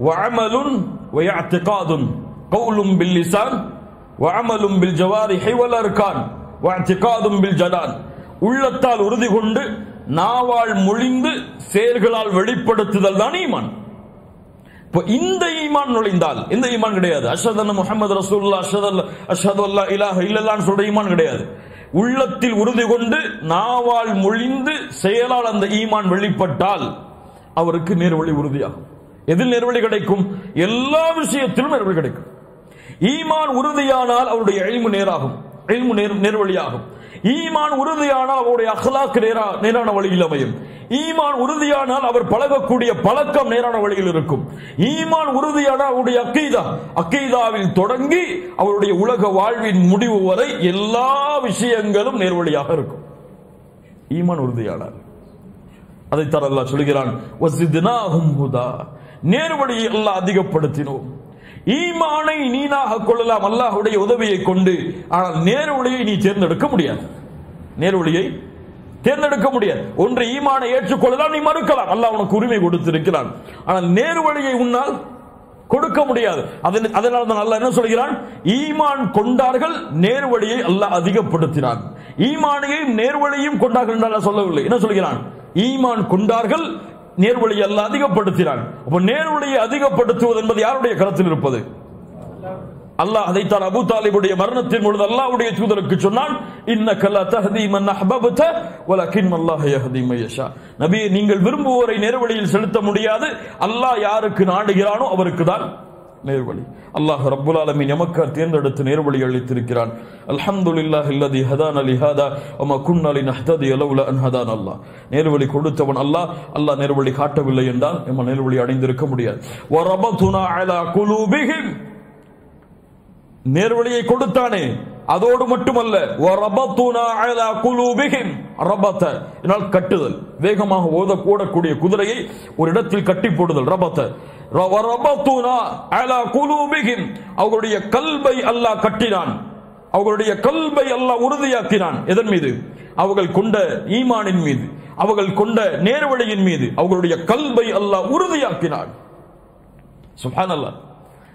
வஅமலுன் வயஅத்திகாதுன், கவுலும் பில் லிசான் வஅமலும் பில் ஜவாரிஹி வல் அர்கான் வஅத்திகாதும் பில் ஜனான், உள்ளத்தால் உறுதி கொண்டு நாவால் மொழிந்து செயல்களால் வெளிப்படுத்துதல் தான் ஈமான். இப்போ இந்த ஈமான் நுழைந்தால், இந்த ஈமான் கிடையாது அஷ்ஹது அன்ன முஹம்மது ரசூலுல்லாஹ், அஷ்ஹது அல்லா இலாஹ இல்லல்லாஹ் சொல்ற ஈமான் கிடையாது. உள்ளத்தில் உறுதி கொண்டு நாவால் மொழிந்து செயலால் அந்த ஈமான் வெளிப்பட்டால் அவருக்கு நேர்வழி உறுதியாகும். எதில் நேர்வழி கிடைக்கும்? எல்லா விஷயத்திலும் நேர்வழி கிடைக்கும். ஈமான் உறுதியானால் அவருடைய இல்மு நேராகும், இல்மு நேர்வழியாகும். ஈமான் உறுதியானால் அவருடைய அக்லாக் நேரான வழியில் அமையும். ஈமான் உறுதியானால் அவர் பழகக்கூடிய பழக்கம் நேரான வழியில் இருக்கும். ஈமான் உறுதியானால் அவருடைய அக்கீதாவில் தொடங்கி அவருடைய உலக வாழ்வின் முடிவு வரை எல்லா விஷயங்களும் நேர்வழியாக இருக்கும். ஈமான் உறுதியானால். அதைத்தான் அல்லாஹ் சொல்கிறான், வஸித்னாஹும் ஹுதா, நேர்வழியை அல்லாஹ் அதிகப்படுத்தினோம். ஈமானை நீனாக கொள்ளலாம் அல்லாஹ்வுடைய உதவியை கொண்டு, ஆனால் நேர்வழியை நீ தேர்ந்தெடுக்க முடியாது. நேர்வழியை தேர்ந்தெடுக்க முடியாது. ஒன்று ஈமானை ஏற்றுக்கொள்ளலாம், நீ மறுக்கலாம், அல்லாஹ் உனக்கு உரிமை கொடுத்திருக்கிறான். ஆனால் நேர்வழியை உன்னால் கொடுக்க முடியாது. அதனால தான் அல்லாஹ் என்ன சொல்கிறான்? ஈமான் கொண்டார்கள், நேர்வழியை அல்லாஹ் அதிகப்படுத்தினான். ஈமானையும் நேர்வழியும் கொண்டார்கள் என்று சொல்லவில்லை. என்ன சொல்கிறான்? ஈமான் கொண்டார்கள், நேர்வழியை அல்லாஹ் அதிகப்படுத்தினான். அப்ப நேர்வழியை அதிகப்படுத்துவது என்பது யாருடைய கருத்தில் இருப்பது? அல்லாஹ். அதைத்தான் அபூ தாலிபுடைய மரணத்தின் பொழுது அல்லாஹ்வுடைய தூதருக்கு சொன்னான், இன்னக லா தஹ்தி மன் அஹ்பப்த வலக்கின் அல்லாஹ் யஹ்தி மன் யஷா. நபியே, நீங்கள் விரும்புவோரை நேர்வழியில் செலுத்த முடியாது, அல்லாஹ் யாருக்கு நாடுகிறானோ அவருக்கு தான் நேர்வழி. அல்லாஹ் ரப்புல் ஆலமீன் நமக்கு தேர்ந்தெடுத்து நேர்வழி அளித்திருக்கிறான். அல்ஹம்துலில்லாஹி அல்லதி ஹதானா லிஹாதா வமா குன்னா லினஹ்ததிய லவ்லா அன் ஹதானா அல்லாஹ். நேர்வழி கொடுத்தவன் அல்லாஹ். அல்லாஹ் நேர்வழி காட்டவில்லை என்றால் நம்ம நேர்வழி அடைந்திருக்க முடியாது. வரபதுனா அலா குலூபிஹிம், நேர்வழியை கொடுத்தானே அதோடு மட்டுமல்ல, வரபதுனா அலா குலூபிஹிம், ரபத என்றால் கட்டுதல், வேகமாக ஓடக்கூடிய குதிரையை ஒரு இடத்தில் கட்டி போடுதல், ரபத. வரபதுனா அலா குலூபிஹிம், அவர்களுடைய கல்பை அல்லாஹ் கட்டினான், அவர்களுடைய கல்பை அல்லாஹ் உறுதியாக்கினான். எதன் மீது? அவர்கள் கொண்ட ஈமானின் மீது, அவர்கள் கொண்ட நேர்வழியின் மீது அவர்களுடைய கல்பை அல்லாஹ் உறுதியாக்கினான். சுப்ஹானல்லாஹ்.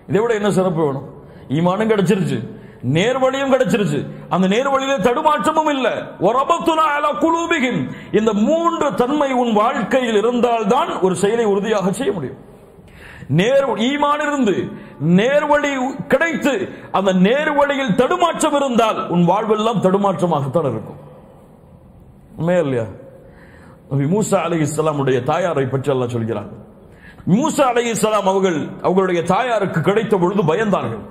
இதை விட என்ன சிறப்பு வேணும்? ஈமானும் கிடைச்சிருச்சு, நேர்வழியும் கிடைச்சிருச்சு, அந்த நேர்வழியிலே தடுமாற்றமும் இல்ல. வரபத்துனா அலா குலூபிஹிம், இந்த மூன்று தன்மை உன் வாழ்க்கையில் இருந்தால்தான் ஒரு செயலை உறுதியாக செய்ய முடியும். ஈமான் இருந்து நேர்வழி கிடைத்து அந்த நேர்வழியில் தடுமாற்றம் இருந்தால் உன் வாழ்வெல்லாம் தடுமாற்றமாகத்தான் இருக்கும். உண்மையா இல்லையா? நபி மூசா அலைஹிஸ்ஸலாம் உடைய தாயாரை பற்றி அல்லாஹ் சொல்கிறான். மூசா அலைஹிஸ்ஸலாம் அவர்களுடைய தாயாருக்கு கிடைத்த பொழுது பயந்தார்கள்.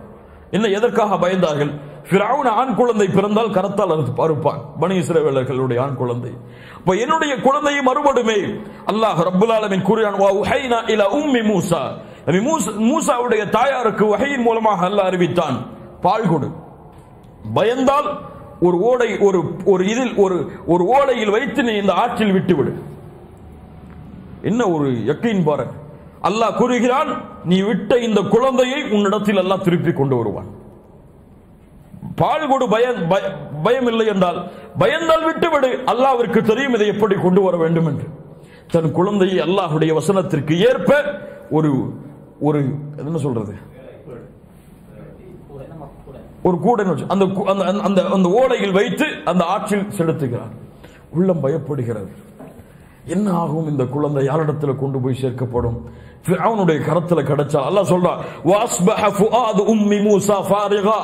என்ன, எதற்காக பயந்தார்கள்? ஃபிரௌன் ஆண் குழந்தை பிறந்தால் கரத்தால் அறுப்பான், பனி இஸ்ரவேலர்களுடைய ஆண் குழந்தை. அப்ப என்னுடைய குழந்தையை மறுபடுமே. அல்லாஹ் ரப்புல் ஆலமீன் கூறுகிறான், வா உஹைனா இலா உம்மி மூசா, நபி மூசாவுடைய தாயாருக்கு வஹையின் மூலமாக அல்லாஹ் அறிவித்தான், பால் கொடு. பயந்தால் ஒரு ஓடை ஒரு ஓடையில் வைத்து நீ இந்த ஆற்றில் விட்டுவிடு. என்ன ஒரு யக்கீன் பாரு. அல்லாஹ் கூறுகிறான், நீ விட்ட இந்த குழந்தையை உன்னிடத்தில் அல்லாஹ் திருப்பி கொண்டு வருவான். பால் கொடு, பயம் இல்லை என்றால், பயந்தால் விட்டுவிடு. அல்லாஹ்விற்கு தெரியும் இதை எப்படி கொண்டு வர வேண்டும் என்று. தன் குழந்தையை அல்லாஹ்வுடைய வசனத்திற்கு ஏற்ப ஒரு என்ன சொல்றது, ஒரு கூடை அந்த அந்த அந்த ஓலையில் வைத்து அந்த ஆற்றில் செலுத்துகிறார். உள்ளம் பயப்படுகிறது. என்ன ஆகும் இந்த குழந்தை? யாரிடத்தில் கொண்டு போய் சேர்க்கப்படும்? ஃபிரௌனுடைய கரத்துல கிடைச்சா அல்லாஹ் சொல்றான், வாஸ்பஹ ஃபுஆது உம்மி மூஸா ஃபாரிகா.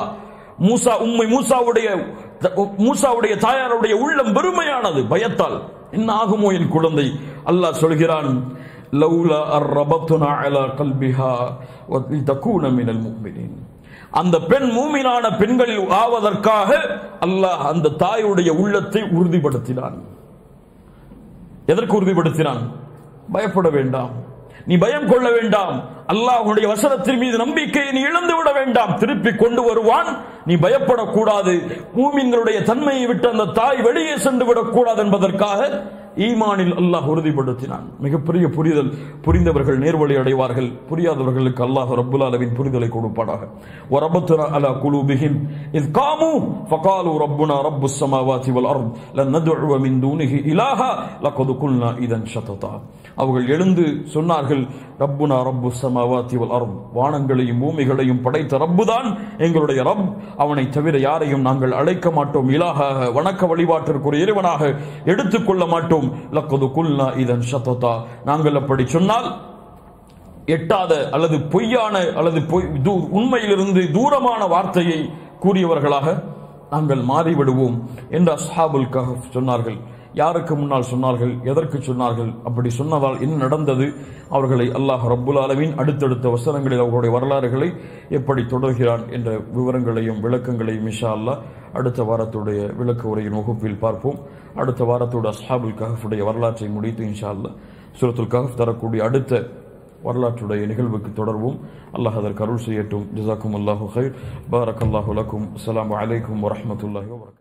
மூசாவுடைய தாயாருடைய உள்ளம் வெறுமையானது பயத்தால். என்ன ஆகுமோ என் குழந்தை? அல்லாஹ் சொல்கிறான், லௌலா அர்ரபத்னா அலா கல்பிஹா வலிதகூன மினல் முஃமினீன். அந்த பெண் மூமினான பெண்களில் ஆவதற்காக அல்லாஹ் அந்த தாயுடைய உள்ளத்தை உறுதிப்படுத்தினான். எதற்கு உறுதிப்படுத்தினான்? பயப்பட வேண்டாம், நீ பயம் கொள்ள வேண்டாம், அல்லாஹ்வுடைய வசனத்தின் மீது நம்பிக்கையை நீ இழந்து விட வேண்டாம், திருப்பி கொண்டு வருவான், நீ பயப்படக்கூடாது. மூமின்களுடைய தன்மையை விட்டு அந்த தாய் வெளியே சென்று விடக்கூடாது என்பதற்காக ஈமானில் அல்லாஹ் உறுதிப்படுத்தினான். மிகப்பெரிய புரிதல். புரிந்தவர்கள் நேர்வழி அடைவார்கள், புரியாதவர்களுக்கு அல்லாஹ் ரப்புல் ஆலமீன் புரிதலை கொடுப்பானாக. வரபத்னா அலா குலூபிஹிம் இஸ் காமு ஃபகாலு ரப்புனா ரப்புஸ் ஸமாவாதி வல் அர்த் லன் நதுஉ மின் தூனிஹி இலாஹா லகத் குல்னா இதன் ஷததா. அவர்கள் எழுந்து சொன்னார்கள், ரப்புனா ரப்புஸ் ஸமாவாதி வல் அர்த், வானங்களையும் பூமிகளையும் படைத்த ரப்புதான் எங்களுடைய ரப், அவனை தவிர யாரையும் நாங்கள் அழைக்க மாட்டோம், இலாஹாக வணக்க வழிபாட்டிற்குரிய இறைவனாக எடுத்துக்கொள்ள மாட்டோம். லக்கது குல்னா இதன் ஷததா, நாங்கள் அப்படி சொன்னால் எட்டாத அல்லது பொய்யான அல்லது உண்மையிலிருந்து தூரமான வார்த்தையை கூறியவர்களாக நாங்கள் மாறிவிடுவோம் என்று அஸ்ஹாபுல் கஹஃப் சொன்னார்கள். யாருக்கு முன்னால் சொன்னார்கள்? எதற்கு சொன்னார்கள்? அப்படி சொன்னதால் என்ன நடந்தது? அவர்களை அல்லாஹ் ரப்புல் ஆலமீன் அடுத்தடுத்த வசனங்களில் அவர்களுடைய வரலாறுகளை எப்படி தொடர்கிறான் என்ற விவரங்களையும் விளக்கங்களையும் இன்ஷா அல்லாஹ் அடுத்த வாரத்துடைய விளக்க உரையின் வகுப்பில் பார்ப்போம். அடுத்த வாரத்தோட அஸ்ஹாபுல் கஹஃபுடைய வரலாற்றை முடித்து இன்ஷா அல்லாஹ் சூரத்துல் கஹஃப் தரக்கூடிய அடுத்த வரலாற்றுடைய நிகழ்வுக்கு தொடர்வோம். அல்லாஹ் அதற்கு அருள் செய்யட்டும். ஜஸாக்கும் அல்லாஹு கைர். பாரக்கல்லாஹு லக்கும். அஸ்ஸலாமு அலைக்கும் வரஹ்மத்துல்லாஹி வபரகாத்துஹு.